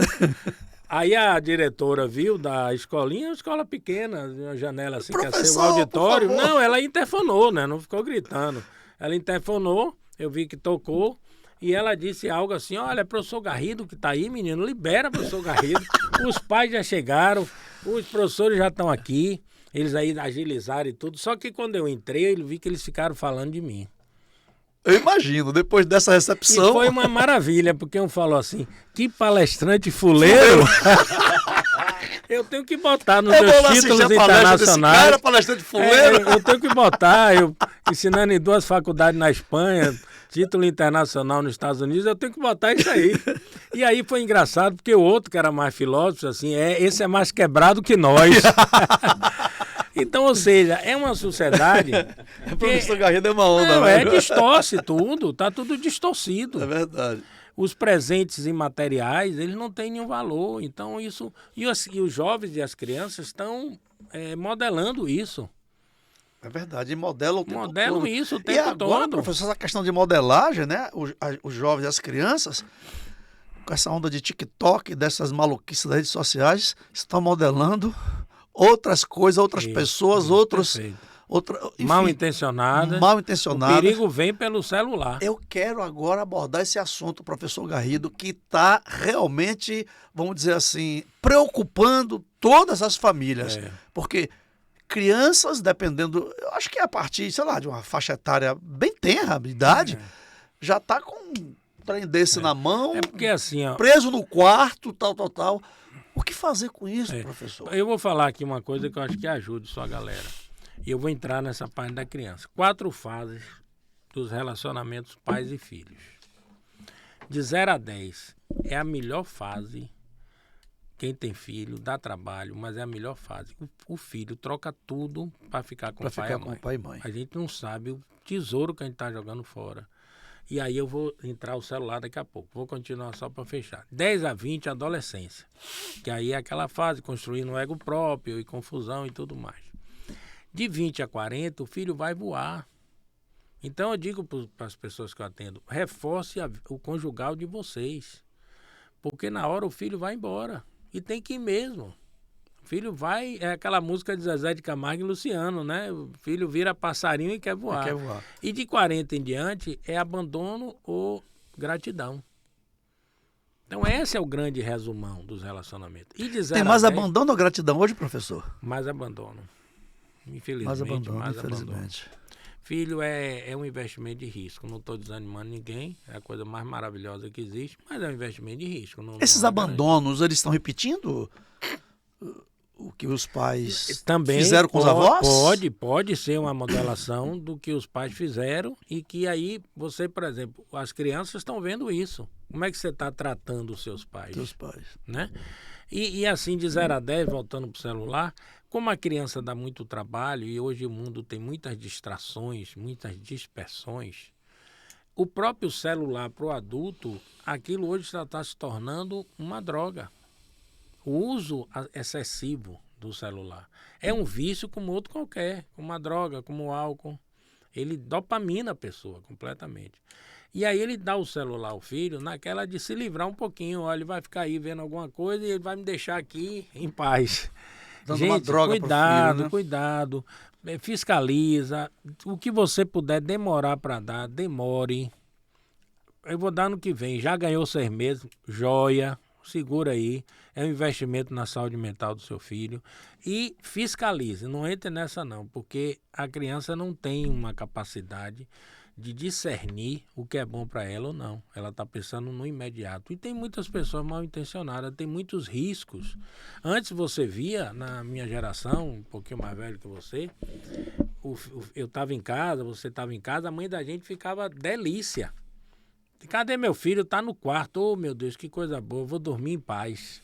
S3: Aí a diretora viu da escolinha, uma escola pequena, uma janela assim, que ia ser o auditório. Não, ela interfonou, né? Não ficou gritando. Ela interfonou, eu vi que tocou. E ela disse algo assim, olha, professor Garrido que tá aí, menino, libera professor Garrido. Os pais já chegaram, os professores já estão aqui, eles aí agilizaram e tudo. Só que quando eu entrei, eu vi que eles ficaram falando de mim.
S2: Eu imagino, depois dessa recepção...
S3: E foi uma maravilha, porque um falou assim, que palestrante fuleiro. Eu tenho que botar nos meus títulos internacionais.
S2: Cara, palestrante fuleiro.
S3: Eu tenho que botar, eu ensinando em 2 faculdades na Espanha... Título internacional nos Estados Unidos, eu tenho que botar isso aí. E aí foi engraçado, porque o outro, que era mais filósofo, assim, esse é mais quebrado que nós. Então, ou seja, é uma sociedade...
S2: O professor Garrido é uma onda,
S3: né? Distorce tudo, tá tudo distorcido.
S2: É verdade.
S3: Os presentes imateriais, eles não têm nenhum valor. Então, isso... E os jovens e as crianças estão modelando isso.
S2: É verdade, e modelam o tempo todo.
S3: Modelam isso o tempo
S2: e agora,
S3: todo.
S2: Professor, essa questão de modelagem, né? Os jovens e as crianças, com essa onda de TikTok, dessas maluquices das redes sociais, estão modelando outras coisas, outras pessoas, outros... Enfim,
S3: mal intencionada. O perigo vem pelo celular.
S2: Eu quero agora abordar esse assunto, professor Garrido, que está realmente, vamos dizer assim, preocupando todas as famílias. Porque... crianças, dependendo, eu acho que é a partir, sei lá, de uma faixa etária bem tenra, de idade, já está com um trem desse na mão,
S3: porque assim, ó,
S2: preso no quarto, tal. O que fazer com isso, professor?
S3: Eu vou falar aqui uma coisa que eu acho que ajude só a galera. E eu vou entrar nessa parte da criança. 4 fases dos relacionamentos pais e filhos. De 0 a 10 é a melhor fase. Quem tem filho, dá trabalho, mas é a melhor fase. O filho troca tudo para ficar com o pai e mãe. A gente não sabe o tesouro que a gente está jogando fora. E aí eu vou entrar o celular daqui a pouco. Vou continuar só para fechar. 10 a 20, adolescência. Que aí é aquela fase, construindo o ego próprio e confusão e tudo mais. De 20 a 40, o filho vai voar. Então eu digo para as pessoas que eu atendo, reforce o conjugal de vocês. Porque na hora o filho vai embora. E tem que ir mesmo. O filho vai... É aquela música de Zezé de Camargo e Luciano, né? O filho vira passarinho e quer voar. E de 40 em diante é abandono ou gratidão. Então esse é o grande resumão dos relacionamentos. E de 0
S2: tem mais
S3: a 10,
S2: abandono ou gratidão hoje, professor?
S3: Mais abandono. Infelizmente.
S2: Mais abandono.
S3: Abandono. Filho é um investimento de risco. Não estou desanimando ninguém. É a coisa mais maravilhosa que existe. Mas é um investimento de risco.
S2: Esses abandonos, eles estão repetindo o que os pais
S3: também
S2: fizeram com os avós?
S3: Pode ser uma modelação do que os pais fizeram. E que aí você, por exemplo, as crianças estão vendo isso. Como é que você está tratando os seus pais?
S2: Seus pais.
S3: Né? E assim, de 0 a 10, voltando para o celular... Como a criança dá muito trabalho e hoje o mundo tem muitas distrações, muitas dispersões, o próprio celular para o adulto, aquilo hoje já está se tornando uma droga. O uso excessivo do celular. É um vício como outro qualquer, como uma droga, como o álcool. Ele dopamina a pessoa completamente. E aí ele dá o celular ao filho naquela de se livrar um pouquinho. Olha, ele vai ficar aí vendo alguma coisa e ele vai me deixar aqui em paz.
S2: Dando
S3: Gente,
S2: uma droga pro
S3: cuidado,
S2: filho, né?
S3: cuidado. Fiscaliza. O que você puder demorar para dar, demore. Eu vou dar no que vem. Já ganhou 6 meses, joia. Segura aí. É um investimento na saúde mental do seu filho. E fiscalize. Não entre nessa não, porque a criança não tem uma capacidade de discernir o que é bom para ela ou não. Ela está pensando no imediato. E tem muitas pessoas mal intencionadas, tem muitos riscos. Antes você via, na minha geração, um pouquinho mais velho que você, eu estava em casa, você estava em casa, a mãe da gente ficava delícia. Cadê meu filho? Está no quarto. Oh, meu Deus, que coisa boa, vou dormir em paz.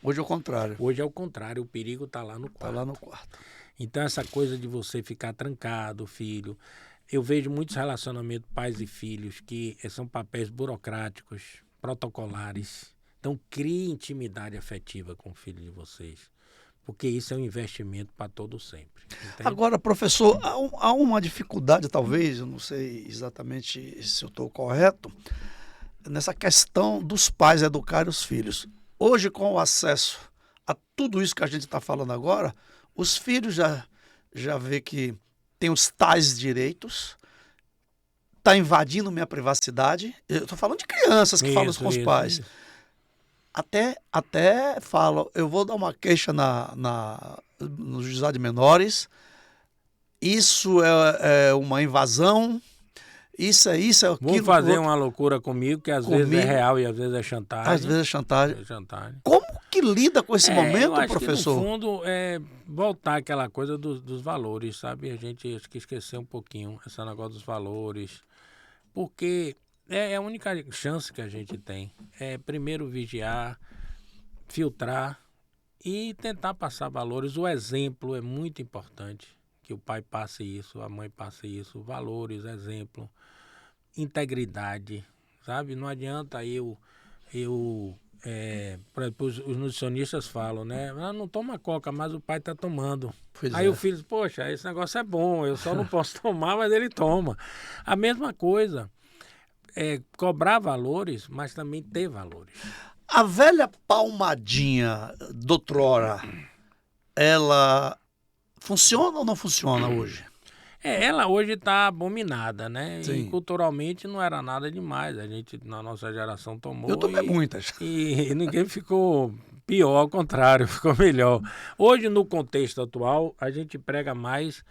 S2: Hoje é o contrário.
S3: Hoje é o contrário, o perigo está lá no
S2: Tá
S3: quarto.
S2: lá no quarto.
S3: Então essa coisa de você ficar trancado, filho... Eu vejo muitos relacionamentos pais e filhos que são papéis burocráticos, protocolares. Então crie intimidade afetiva com o filho de vocês, porque isso é um investimento para todo sempre. Entende?
S2: Agora, professor, há uma dificuldade, talvez, eu não sei exatamente se eu estou correto, nessa questão dos pais educarem os filhos. Hoje, com o acesso a tudo isso que a gente está falando agora, os filhos já vê que tem os tais direitos, está invadindo minha privacidade. Eu estou falando de crianças que falam isso com os pais.
S3: Isso.
S2: Até falam, eu vou dar uma queixa no juizado de menores, isso é uma invasão, isso é aquilo.
S3: Vou fazer uma loucura comigo, que às vezes é real e às vezes é chantagem.
S2: Às vezes é chantagem.
S3: É chantagem.
S2: Como que lida com esse momento,
S3: eu acho
S2: professor?
S3: Que, no fundo, é voltar àquela coisa dos valores, sabe? A gente acho que esqueceu um pouquinho esse negócio dos valores, porque é a única chance que a gente tem. É primeiro vigiar, filtrar e tentar passar valores. O exemplo é muito importante, que o pai passe isso, a mãe passe isso, valores, exemplo, integridade, sabe? Não adianta por exemplo, os nutricionistas falam, né? Não toma coca, mas o pai está tomando. Aí o filho diz, poxa, esse negócio é bom, eu só não posso tomar, mas ele toma. A mesma coisa, cobrar valores, mas também ter valores.
S2: A velha palmadinha doutrora, ela funciona ou não funciona hoje?
S3: Ela hoje está abominada, né?
S2: Sim.
S3: E culturalmente não era nada demais. A gente, na nossa geração, tomou.
S2: Eu tomei muitas.
S3: E ninguém ficou pior, ao contrário, ficou melhor. Hoje, no contexto atual, a gente prega mais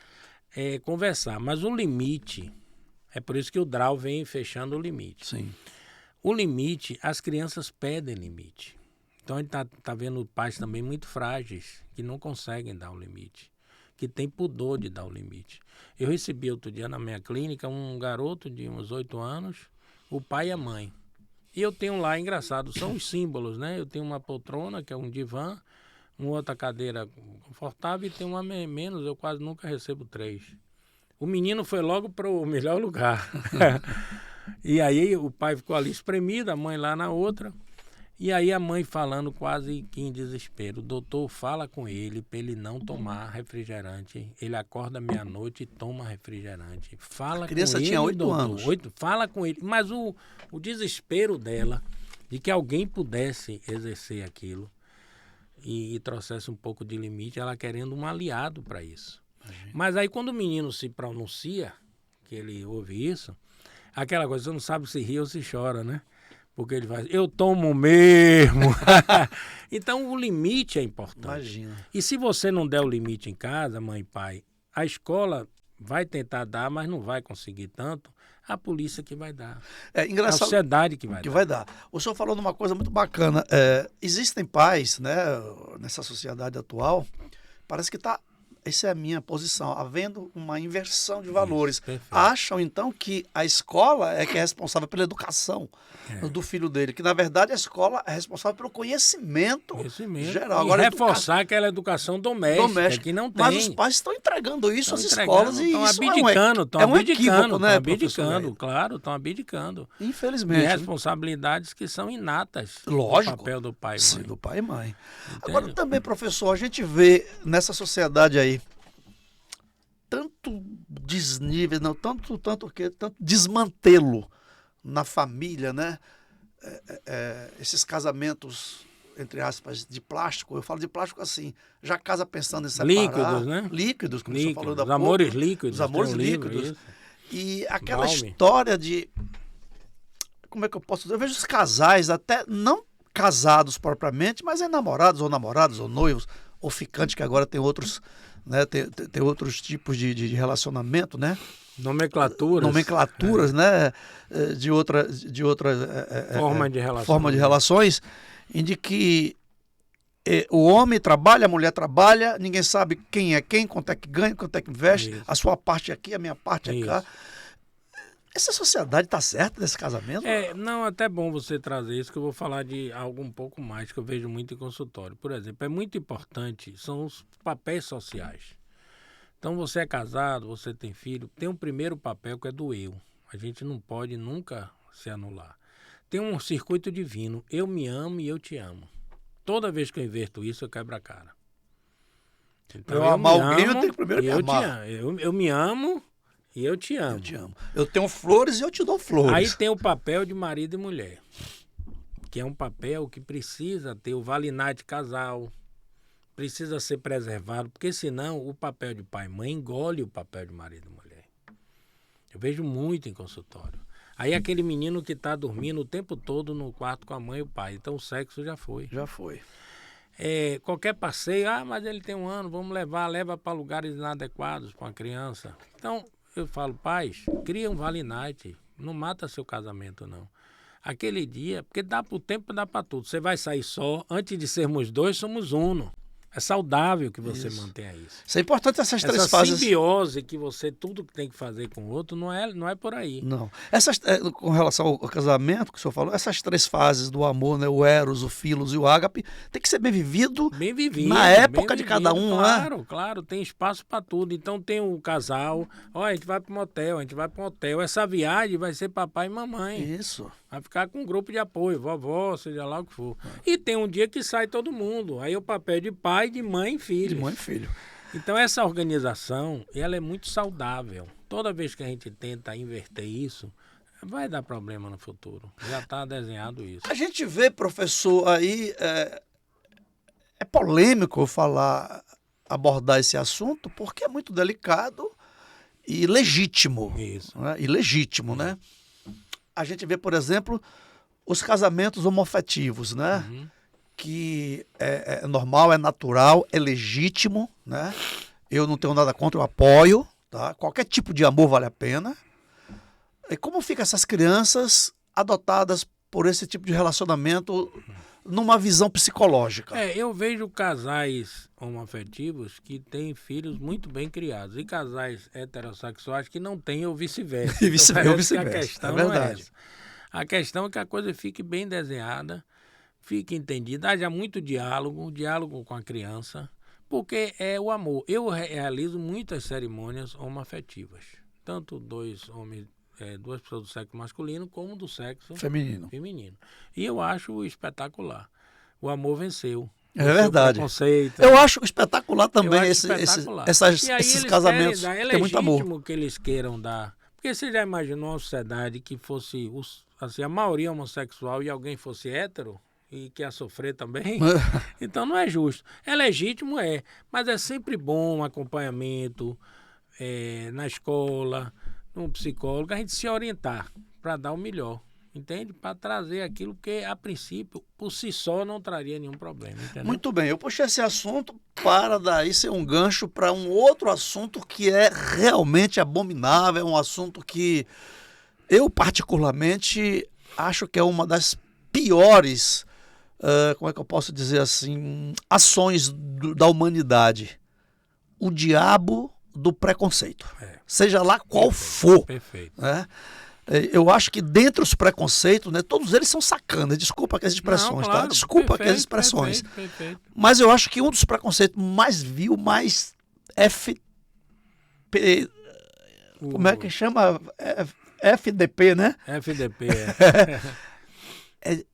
S3: conversar. Mas o limite, é por isso que o DRAU vem fechando o limite.
S2: Sim.
S3: O limite, as crianças pedem limite. Então, a gente tá vendo pais também muito frágeis, que não conseguem dar o limite, que tem pudor de dar o limite. Eu recebi outro dia na minha clínica um garoto de uns 8 anos, o pai e a mãe. E eu tenho lá, engraçado, são os símbolos, né? Eu tenho uma poltrona, que é um divã, uma outra cadeira confortável e tem uma menos, eu quase nunca recebo 3. O menino foi logo para o melhor lugar. E aí o pai ficou ali espremido, a mãe lá na outra. E aí a mãe falando quase que em desespero, doutor, fala com ele para ele não tomar refrigerante. Ele acorda meia-noite e toma refrigerante. Fala
S2: A criança
S3: com ele,
S2: tinha 8
S3: doutor.
S2: anos.
S3: 8, fala com ele. Mas o desespero dela, de que alguém pudesse exercer aquilo e trouxesse um pouco de limite, ela querendo um aliado para isso. Mas aí quando o menino se pronuncia, que ele ouve isso, aquela coisa, você não sabe se ri ou se chora, né? Porque ele faz, eu tomo mesmo. Então o limite é importante.
S2: Imagina.
S3: E se você não der o limite em casa, mãe e pai, a escola vai tentar dar, mas não vai conseguir tanto, a polícia que vai dar.
S2: É
S3: A
S2: engraçado
S3: sociedade que vai
S2: que
S3: dar.
S2: vai dar. O senhor falou numa coisa muito bacana. Existem pais, né, nessa sociedade atual, parece que está essa é a minha posição, havendo uma inversão de valores.
S3: perfeito.
S2: Acham, então, que a escola é que é responsável pela educação do filho dele, que, na verdade, a escola é responsável pelo conhecimento geral.
S3: E
S2: Agora,
S3: reforçar aquela educação doméstica, que não tem.
S2: Mas os pais estão entregando isso às
S3: Estão
S2: escolas e
S3: entregando,
S2: isso
S3: estão abdicando,
S2: é um equívoco, né,
S3: abdicando, claro, estão abdicando. E
S2: Infelizmente.
S3: responsabilidades que são inatas.
S2: Lógico.
S3: O papel do pai e
S2: Sim,
S3: mãe.
S2: do pai e mãe.
S3: Entende?
S2: Agora também, professor, a gente vê nessa sociedade aí tanto desnível, não, tanto desmantelo na família, né? Esses casamentos, entre aspas, de plástico, eu falo de plástico assim, já casa pensando em separar.
S3: Líquidos, né?
S2: Líquidos, como você falou da
S3: Os amores líquidos.
S2: Os amores
S3: tem um livro,
S2: líquidos.
S3: isso.
S2: E aquela
S3: Balme.
S2: história de... Como é que eu posso dizer? Eu vejo os casais, até não casados propriamente, mas namorados ou noivos, ou ficantes, que agora tem outros, né? Tem outros tipos de relacionamento, né? Nomenclaturas, né? De outra forma de relações, em de que o homem trabalha, a mulher trabalha, ninguém sabe quem é quem, quanto é que ganha, quanto é que investe,
S3: Isso.
S2: a sua parte aqui, a minha parte
S3: Isso.
S2: cá. Essa sociedade está certa nesse casamento?
S3: Não, até bom você trazer isso, que eu vou falar de algo um pouco mais que eu vejo muito em consultório. Por exemplo, é muito importante, são os papéis sociais. Então, você é casado, você tem filho, tem um primeiro papel que é do eu. A gente não pode nunca se anular. Tem um circuito divino, eu me amo e eu te amo. Toda vez que eu inverto isso, eu quebro a cara. Então,
S2: eu amar alguém, eu tenho que primeiro me amar.
S3: Eu me amo e eu te amo.
S2: Eu te amo. Eu tenho flores e eu te dou flores.
S3: Aí tem o papel de marido e mulher, que é um papel que precisa ter o valinar de casal, precisa ser preservado, porque senão o papel de pai e mãe engole o papel de marido e mulher. Eu vejo muito em consultório. Aí aquele menino que está dormindo o tempo todo no quarto com a mãe e o pai, então o sexo já foi.
S2: Já foi.
S3: Qualquer passeio, mas ele tem 1 ano, vamos leva para lugares inadequados para uma criança. Então, eu falo, pais, cria um Vale Night, não mata seu casamento, não. Aquele dia, porque dá para o tempo, dá para tudo. Você vai sair só, antes de sermos 2, somos 1. É saudável que você mantenha isso.
S2: Isso é importante, essas três
S3: Essa
S2: fases.
S3: simbiose que você, tudo que tem que fazer com o outro, não é por aí.
S2: Não. Com relação ao casamento que o senhor falou, essas 3 fases do amor, né? O eros, o filos e o ágape, tem que ser bem vivido, na época de cada um,
S3: claro,
S2: né?
S3: Claro, tem espaço para tudo. Então tem o casal, a gente vai para um hotel, a gente vai para um hotel. Essa viagem vai ser papai e mamãe.
S2: Isso.
S3: Vai ficar com um grupo de apoio, vovó, seja lá o que for. E tem um dia que sai todo mundo. Aí o papel de pai, de mãe e filho.
S2: De mãe e filho.
S3: Então essa organização, ela é muito saudável. Toda vez que a gente tenta inverter isso, vai dar problema no futuro. Já está desenhado isso.
S2: A gente vê, professor, aí é polêmico abordar esse assunto, porque é muito delicado e legítimo.
S3: Isso.
S2: Né? E legítimo, né? A gente vê, por exemplo, os casamentos homoafetivos, né?
S3: Uhum.
S2: Que é normal, é natural, é legítimo, né? Eu não tenho nada contra, eu apoio, tá? Qualquer tipo de amor vale a pena. E como ficam essas crianças adotadas por esse tipo de relacionamento numa visão psicológica?
S3: Eu vejo casais homoafetivos que têm filhos muito bem criados e casais heterossexuais que não têm ou vice-versa.
S2: E vice-versa.
S3: A questão
S2: É verdade.
S3: não é essa. A questão é que a coisa fique bem desenhada, fique entendida, haja muito diálogo com a criança, porque é o amor. Eu realizo muitas cerimônias homoafetivas, tanto duas pessoas do sexo masculino como do sexo
S2: Feminino.
S3: E eu acho espetacular. O amor venceu.
S2: É verdade.
S3: Preconceito.
S2: Eu acho espetacular também
S3: Eu acho
S2: espetacular.
S3: E aí
S2: esses
S3: eles
S2: casamentos
S3: querem dar, é
S2: tem muito amor.
S3: legítimo que eles queiram dar. Porque você já imaginou uma sociedade que fosse a maioria homossexual e alguém fosse hétero e que ia sofrer também? Então não é justo. É legítimo, mas é sempre bom um acompanhamento na escola, um psicólogo, a gente se orientar para dar o melhor. Entende? Para trazer aquilo que, a princípio, por si só, não traria nenhum problema. Entendeu?
S2: Muito bem, eu puxei esse assunto para daí ser um gancho para um outro assunto que é realmente abominável, é um assunto que eu particularmente acho que é uma das piores, como é que eu posso dizer assim, ações da humanidade. o diabo do preconceito.
S3: É.
S2: Seja lá qual for.
S3: Perfeito.
S2: Né? Eu acho que dentre os preconceitos, né, todos eles são sacanas. Desculpa aquelas expressões,
S3: Não, claro,
S2: tá? Desculpa aquelas expressões. Mas eu acho que um dos preconceitos mais vil, mais como é que chama? FDP, né?
S3: FDP,
S2: É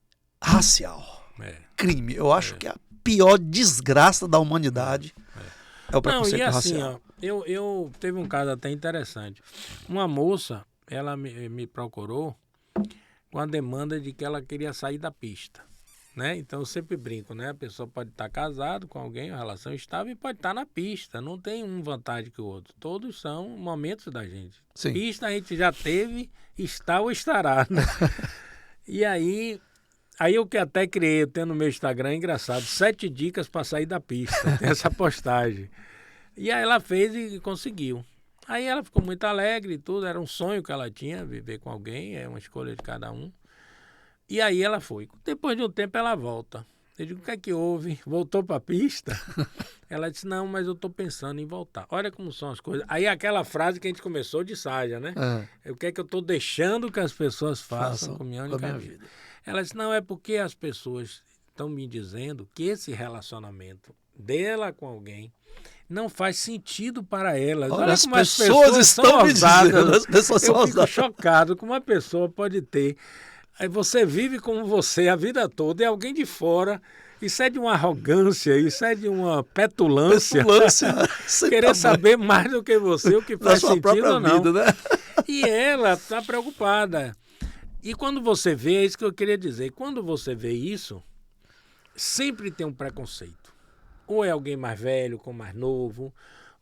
S2: racial.
S3: é.
S2: Crime. Eu acho que a pior desgraça da humanidade é o
S3: Não,
S2: preconceito
S3: e assim,
S2: racial.
S3: ó, eu teve um caso até interessante. Uma moça, ela me procurou com a demanda de que ela queria sair da pista, né? Então eu sempre brinco, né? A pessoa pode estar casado com alguém, uma relação estável, e pode estar na pista. Não tem um vantagem que o outro. Todos são momentos da gente.
S2: Sim.
S3: Pista a gente já teve, está ou estará, né? E aí eu que até criei, eu tenho no meu Instagram, engraçado, 7 dicas para sair da pista. Tem essa postagem. E aí ela fez e conseguiu. Aí ela ficou muito alegre e tudo, era um sonho que ela tinha, viver com alguém, é uma escolha de cada um. E aí ela foi. Depois de um tempo ela volta. Eu digo, o que é que houve? Voltou para a pista? Ela disse, não, mas eu estou pensando em voltar. Olha como são as coisas. Aí aquela frase que a gente começou de Sádia, né? O que é que eu estou deixando que as pessoas façam com minha única vida? Ela disse, não, é porque as pessoas estão me dizendo que esse relacionamento dela com alguém não faz sentido para elas. Olha
S2: as
S3: como
S2: pessoas estão me dizendo. As pessoas são
S3: eu fico
S2: ousadas.
S3: chocado como uma pessoa pode ter. Aí você vive como você a vida toda e alguém de fora. Isso é de uma arrogância, isso é de uma petulância. Querer saber mais do que você, o que faz sentido ou não.
S2: Vida, né?
S3: E ela está preocupada. E quando você vê, é isso que eu queria dizer, quando você vê isso, sempre tem um preconceito. Ou é alguém mais velho com mais novo,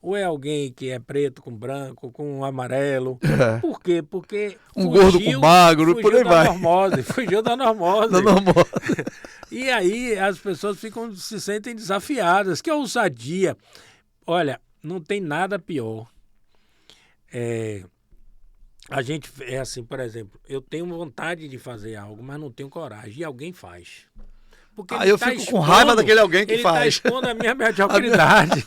S3: ou é alguém que é preto com branco, com amarelo. Por quê? Porque
S2: gordo com magro, por aí vai.
S3: Fugiu da normose.
S2: Da normose.
S3: E aí as pessoas se sentem desafiadas. Que ousadia. Olha, não tem nada pior. A gente é assim, por exemplo, eu tenho vontade de fazer algo, mas não tenho coragem. E alguém faz. Porque
S2: eu fico com raiva daquele alguém que faz.
S3: Ele está expondo a minha mediocridade.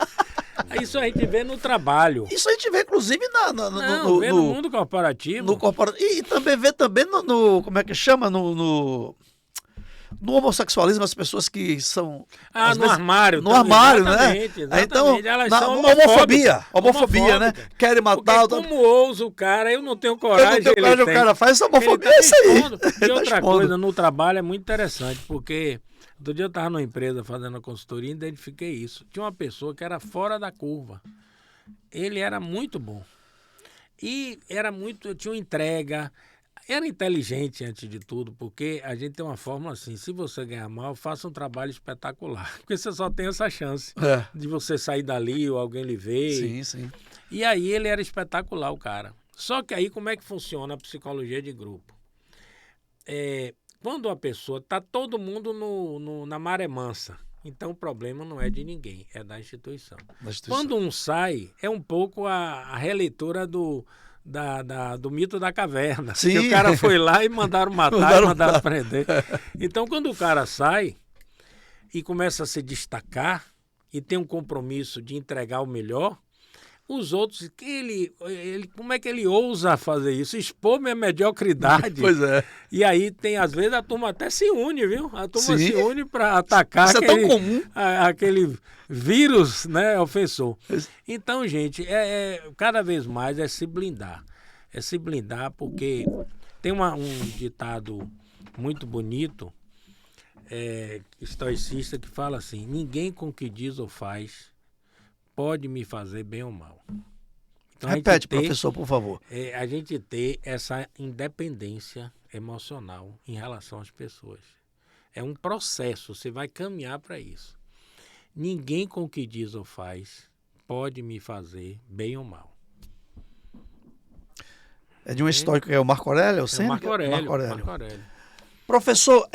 S3: Isso a gente vê no trabalho.
S2: Isso a gente vê, inclusive,
S3: vê no mundo corporativo.
S2: No corporativo. E também vê também no como é que chama? No homossexualismo, as pessoas que são...
S3: no armário.
S2: No armário, né?
S3: Exatamente.
S2: Então,
S3: elas
S2: na
S3: são
S2: homofobia, né? Querem matar...
S3: Como ousa o cara, eu não tenho coragem.
S2: Eu não tenho coragem, o cara faz essa homofobia, é isso aí.
S3: E outra coisa, no trabalho é muito interessante, porque... Outro dia eu estava numa empresa fazendo a consultoria e identifiquei isso. Tinha uma pessoa que era fora da curva. Ele era muito bom. E tinha uma entrega. Era inteligente antes de tudo, porque a gente tem uma fórmula assim, se você ganhar mal, faça um trabalho espetacular. Porque você só tem essa chance de você sair dali ou alguém lhe ver.
S2: Sim, sim.
S3: E aí ele era espetacular, o cara. Só que aí como é que funciona a psicologia de grupo? Quando a pessoa está todo mundo na maré mansa, então o problema não é de ninguém, é da instituição. Quando um sai, é um pouco a releitura do mito da caverna.
S2: Sim.
S3: Que o cara foi lá e mandaram matar, mandaram prender. Então quando o cara sai e começa a se destacar e tem um compromisso de entregar o melhor, os outros, como é que ele ousa fazer isso? Expor minha mediocridade.
S2: Pois é.
S3: E aí às vezes a turma até se une, viu? A turma se une para atacar
S2: isso é tão comum.
S3: Aquele vírus, né, ofensor. Então, gente, cada vez mais é se blindar. É se blindar porque tem um ditado muito bonito, estoicista, que fala assim, ninguém com o que diz ou faz pode me fazer bem ou mal. Então,
S2: repete, professor, por favor.
S3: A gente ter essa independência emocional em relação às pessoas. É um processo, você vai caminhar para isso. Ninguém com o que diz ou faz pode me fazer bem ou mal.
S2: É de um histórico que é o Marco Aurélio?
S3: Marco Aurélio.
S2: Professor,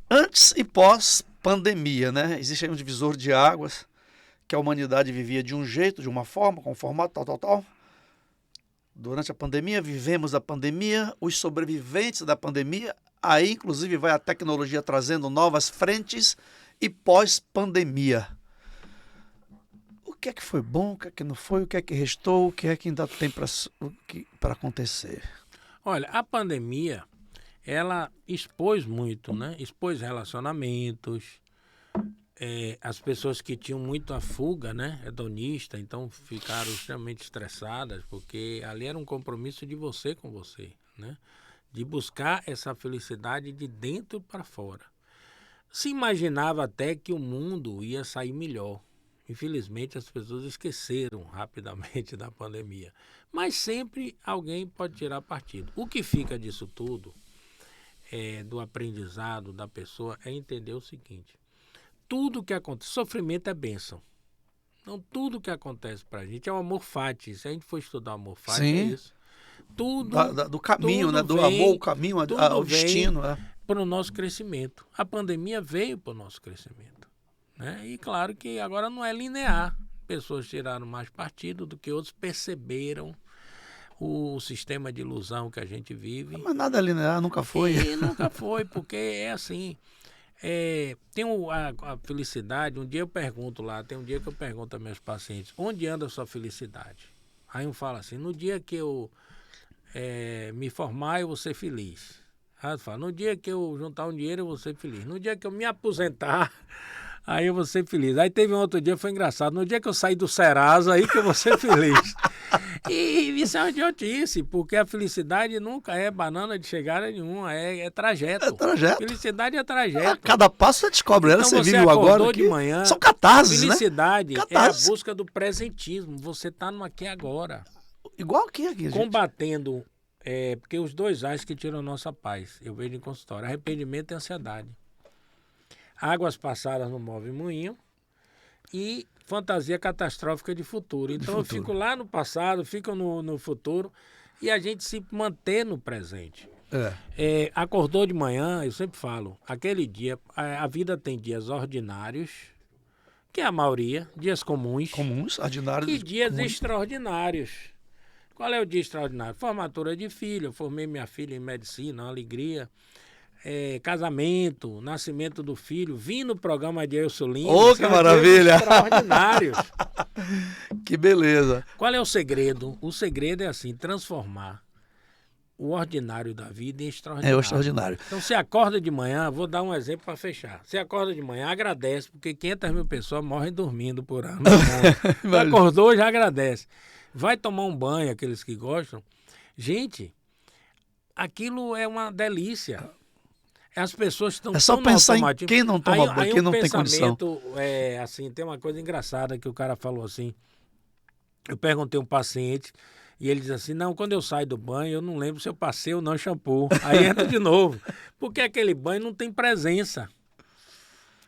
S2: antes e pós-pandemia, né? Existe aí um divisor de águas, que a humanidade vivia de um jeito, de uma forma, com um formato, tal. Durante a pandemia, vivemos a pandemia, os sobreviventes da pandemia, aí inclusive vai a tecnologia trazendo novas frentes, e pós-pandemia. que é que foi bom, o que é que não foi, o que é que restou, o que é que ainda tem para acontecer?
S3: Olha, a pandemia, ela expôs muito, né? Expôs relacionamentos, as pessoas que tinham muito a fuga, né? Hedonista, então ficaram extremamente estressadas, porque ali era um compromisso de você com você, né? De buscar essa felicidade de dentro para fora. Se imaginava até que o mundo ia sair melhor. Infelizmente, as pessoas esqueceram rapidamente da pandemia. Mas sempre alguém pode tirar partido. O que fica disso tudo, do aprendizado da pessoa, é entender o seguinte. Tudo que acontece, sofrimento é bênção. Então, tudo que acontece pra gente é o amor fati. Se a gente for estudar o amor fati,
S2: Sim.
S3: é isso. Tudo
S2: Do caminho,
S3: tudo
S2: né? Do
S3: vem,
S2: amor, o caminho, ao destino.
S3: para o nosso crescimento. A pandemia veio para o nosso crescimento, né? E claro que agora não é linear. Pessoas tiraram mais partido do que outros, perceberam o sistema de ilusão que a gente vive.
S2: Mas nada linear, nunca foi.
S3: E nunca foi, porque é assim. Tem a felicidade. Um dia eu pergunto lá, tem um dia que eu pergunto a meus pacientes, onde anda a sua felicidade? Aí um fala assim, no dia que eu me formar, eu vou ser feliz. Aí eu falo, no dia que eu juntar um dinheiro, eu vou ser feliz. No dia que eu me aposentar, aí eu vou ser feliz. Aí teve um outro dia, foi engraçado. No dia que eu sair do Serasa, aí que eu vou ser feliz. E isso é uma idiotice, porque a felicidade nunca é banana de chegada nenhuma, é trajeto.
S2: É trajeto.
S3: Felicidade é trajeto.
S2: Cada passo você descobre.
S3: Então
S2: Você vive
S3: acordou
S2: agora.
S3: de manhã,
S2: São catarses, né?
S3: felicidade é a
S2: Catarse.
S3: busca do presentismo. Você está no aqui e agora.
S2: Igual aqui, gente.
S3: Combatendo, porque os dois ais que tiram a nossa paz, eu vejo em consultório, arrependimento e ansiedade. Águas passadas não movem moinho e fantasia catastrófica de futuro. Então eu fico lá no passado, fico no futuro e a gente se manter no presente. Acordou de manhã, eu sempre falo, aquele dia, a vida tem dias ordinários, que é a maioria, dias comuns,
S2: ordinários.
S3: e dias extraordinários. Qual é o dia extraordinário? Formatura de filho, eu formei minha filha em medicina, uma alegria. Casamento, nascimento do filho, vim no programa de Elcio Lima.
S2: Oh, que maravilha!
S3: Extraordinários.
S2: Que beleza.
S3: Qual é o segredo? O segredo é assim, transformar o ordinário da vida em extraordinário.
S2: É o extraordinário.
S3: Então, você acorda de manhã, vou dar um exemplo para fechar. Você acorda de manhã, agradece, porque 500 mil pessoas morrem dormindo por ano. Acordou, já agradece. Vai tomar um banho, aqueles que gostam. Gente, aquilo é uma delícia. As pessoas estão
S2: É só pensar em quem não toma banho, quem não tem condição.
S3: Assim, tem uma coisa engraçada que o cara falou assim. Eu perguntei a um paciente e ele diz assim, não, quando eu saio do banho, eu não lembro se eu passei ou não shampoo. Aí entra de novo. Porque aquele banho não tem presença.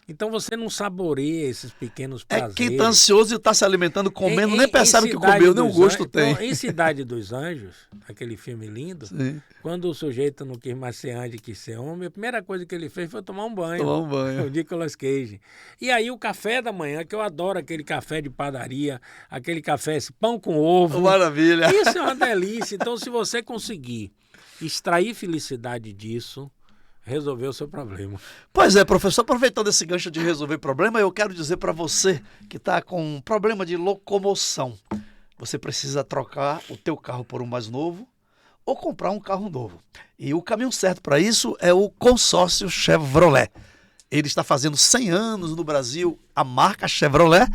S3: Então você não saboreia esses pequenos prazeres.
S2: Quem está ansioso e está se alimentando, comendo, nem percebe que comeu, nem o gosto tem.
S3: Então, em Cidade dos Anjos, aquele filme lindo,
S2: Sim.
S3: Quando o sujeito não quis mais ser anjo e quis ser homem, a primeira coisa que ele fez foi tomar um banho.
S2: Tomar um banho.
S3: O Nicolas Cage. E aí o café da manhã, que eu adoro aquele café de padaria, aquele café, esse pão com ovo.
S2: Maravilha.
S3: Isso é uma delícia. Então, se você conseguir extrair felicidade disso, resolver o seu problema.
S2: Pois é, professor, aproveitando esse gancho de resolver problema, eu quero dizer para você que está com um problema de locomoção. Você precisa trocar o teu carro por um mais novo ou comprar um carro novo. E o caminho certo para isso é o consórcio Chevrolet. Ele está fazendo 100 anos no Brasil, a marca Chevrolet,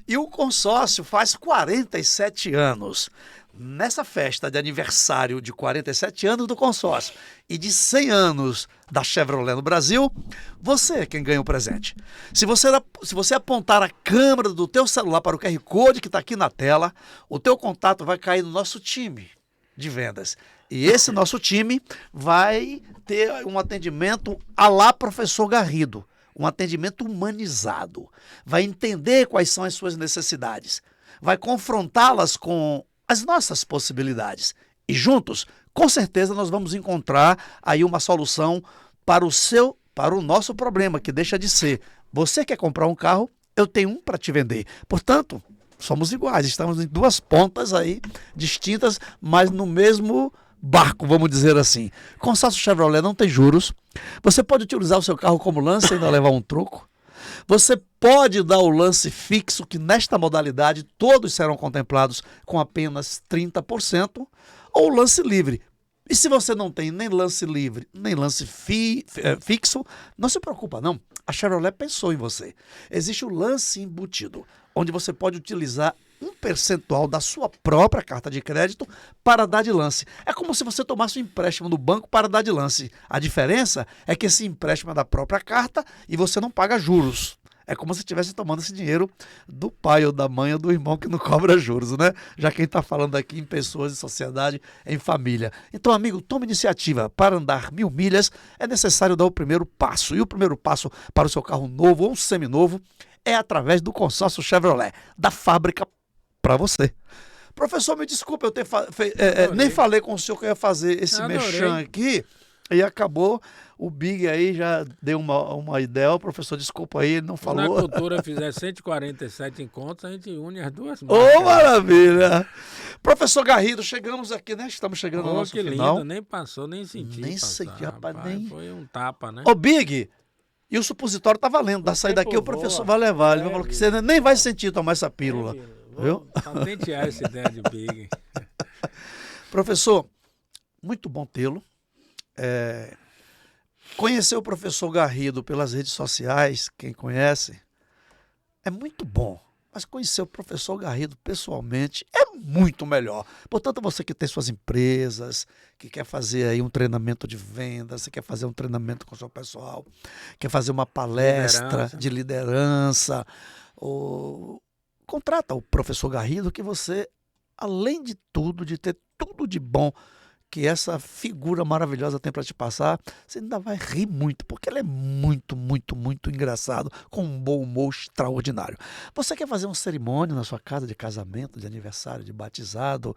S2: e o consórcio faz 47 anos. Nessa festa de aniversário de 47 anos do consórcio e de 100 anos da Chevrolet no Brasil, você é quem ganha o presente. Se você apontar a câmera do teu celular para o QR Code que está aqui na tela, o teu contato vai cair no nosso time de vendas. E esse nosso time vai ter um atendimento à la professor Garrido, um atendimento humanizado. Vai entender quais são as suas necessidades, vai confrontá-las com as nossas possibilidades. E juntos, com certeza, nós vamos encontrar aí uma solução para o nosso problema, que deixa de ser: você quer comprar um carro, eu tenho um para te vender. Portanto, somos iguais, estamos em duas pontas aí distintas, mas no mesmo barco, vamos dizer assim. Consórcio Chevrolet não tem juros. Você pode utilizar o seu carro como lance e ainda levar um troco. Você pode dar o lance fixo, que nesta modalidade todos serão contemplados com apenas 30%, ou lance livre. E se você não tem nem lance livre, nem lance fixo, não se preocupa não. A Chevrolet pensou em você. Existe o lance embutido, onde você pode utilizar um percentual da sua própria carta de crédito para dar de lance. É como se você tomasse um empréstimo no banco para dar de lance. A diferença é que esse empréstimo é da própria carta e você não paga juros. É como se estivesse tomando esse dinheiro do pai ou da mãe ou do irmão que não cobra juros, né? Já quem está falando aqui em pessoas, em sociedade, em família. Então, amigo, tome iniciativa. Para andar 1000 milhas é necessário dar o primeiro passo. E o primeiro passo para o seu carro novo ou um seminovo é através do consórcio Chevrolet, da fábrica para você. Professor, me desculpe, eu nem falei com o senhor que eu ia fazer esse merchan aqui e acabou. O Big aí já deu uma ideia. O professor, desculpa aí, ele não falou.
S3: Na cultura fizer 147 encontros, a gente une as duas
S2: marcas. Ô, maravilha! Professor Garrido, chegamos aqui, né? Estamos chegando no nosso
S3: que
S2: final.
S3: Lindo, nem passou, nem senti.
S2: Nem senti, rapaz, nem...
S3: Foi um tapa, né?
S2: Ô, Big, e o supositório tá valendo. Da saída daqui o professor vai levar. Ele vai falar que você nem vai sentir tomar essa pílula. Viu?
S3: Patentear essa ideia de Big.
S2: Professor, muito bom tê-lo. Conhecer o professor Garrido pelas redes sociais, quem conhece, é muito bom. Mas conhecer o professor Garrido pessoalmente é muito melhor. Portanto, você que tem suas empresas, que quer fazer aí um treinamento de vendas, você quer fazer um treinamento com o seu pessoal, quer fazer uma palestra de liderança, contrata o professor Garrido, que você, além de tudo, de ter tudo de bom que essa figura maravilhosa tem para te passar, você ainda vai rir muito, porque ele é muito, muito, muito engraçado, com um bom humor extraordinário. Você quer fazer uma cerimônia na sua casa de casamento, de aniversário, de batizado,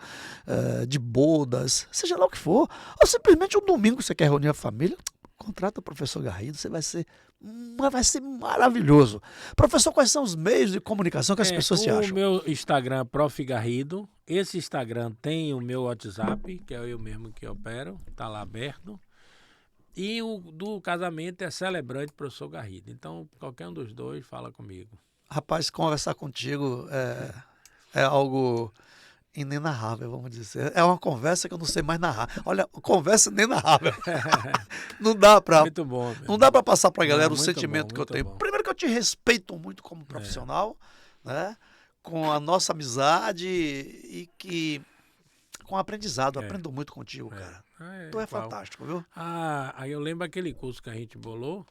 S2: de bodas, seja lá o que for, ou simplesmente um domingo você quer reunir a família, contrata o professor Garrido, você vai ser maravilhoso. Professor, quais são os meios de comunicação que as pessoas te acham?
S3: O meu Instagram, Prof. Garrido. Esse Instagram tem o meu WhatsApp, que é eu mesmo que opero, tá lá aberto. E o do casamento é Celebrante Professor Garrido. Então, qualquer um dos dois fala comigo.
S2: Rapaz, conversar contigo é algo inenarrável, vamos dizer. É uma conversa que eu não sei mais narrar. Olha, conversa inenarrável. Não dá para
S3: muito bom,
S2: não dá para passar para a galera o
S3: muito
S2: sentimento
S3: bom,
S2: que eu tenho.
S3: bom.
S2: Primeiro que eu te respeito muito como profissional, né? Com a nossa amizade e que com o aprendizado. Aprendo muito contigo, cara. Tu é fantástico, viu?
S3: Aí eu lembro aquele curso que a gente bolou.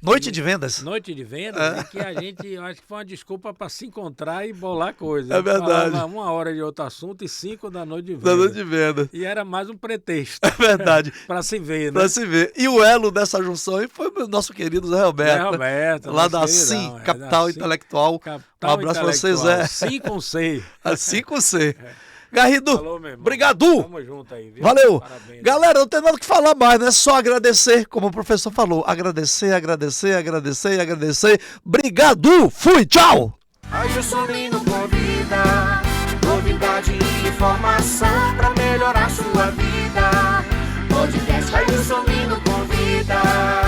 S2: Noite de vendas?
S3: Noite de vendas, é que a gente, eu acho que foi uma desculpa para se encontrar e bolar coisa.
S2: É verdade.
S3: Falava 1 hora de outro assunto e 5 da noite de vendas.
S2: Da noite de vendas.
S3: E era mais um pretexto.
S2: É verdade.
S3: Para se ver, né?
S2: Para se ver. E o elo dessa junção aí foi o nosso querido Zé Roberto.
S3: Zé Roberto.
S2: Lá da CIM, Capital Intelectual. Um abraço para vocês, Zé.
S3: Assim com C.
S2: Assim com C. Garrido,
S3: falou, meu irmão.
S2: Obrigado.
S3: Tamo junto aí, viu?
S2: Valeu.
S3: Parabéns.
S2: Galera, não tem nada que falar mais, né? Só agradecer, como o professor falou. Agradecer, agradecer, agradecer e agradecer. Obrigado. Fui, tchau.
S1: Ailson Lino convida, novidade e informação pra melhorar sua vida. Podcast Ailson Lino convida.